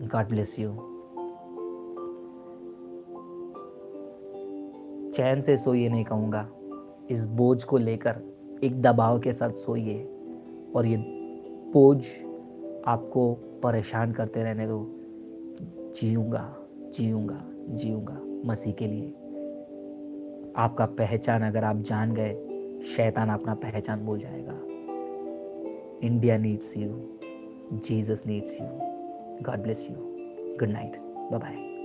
God bless you. चैन से सोइए नहीं कहूँगा, इस बोझ को लेकर एक दबाव के साथ सोइए, और ये बोझ आपको परेशान करते रहने दो। जीऊँगा, जीऊँगा, जीऊँगा मसीह के लिए। आपका पहचान अगर आप जान गए, शैतान अपना पहचान भूल जाएगा। India needs you, Jesus needs you. God bless you. Good night, bye bye.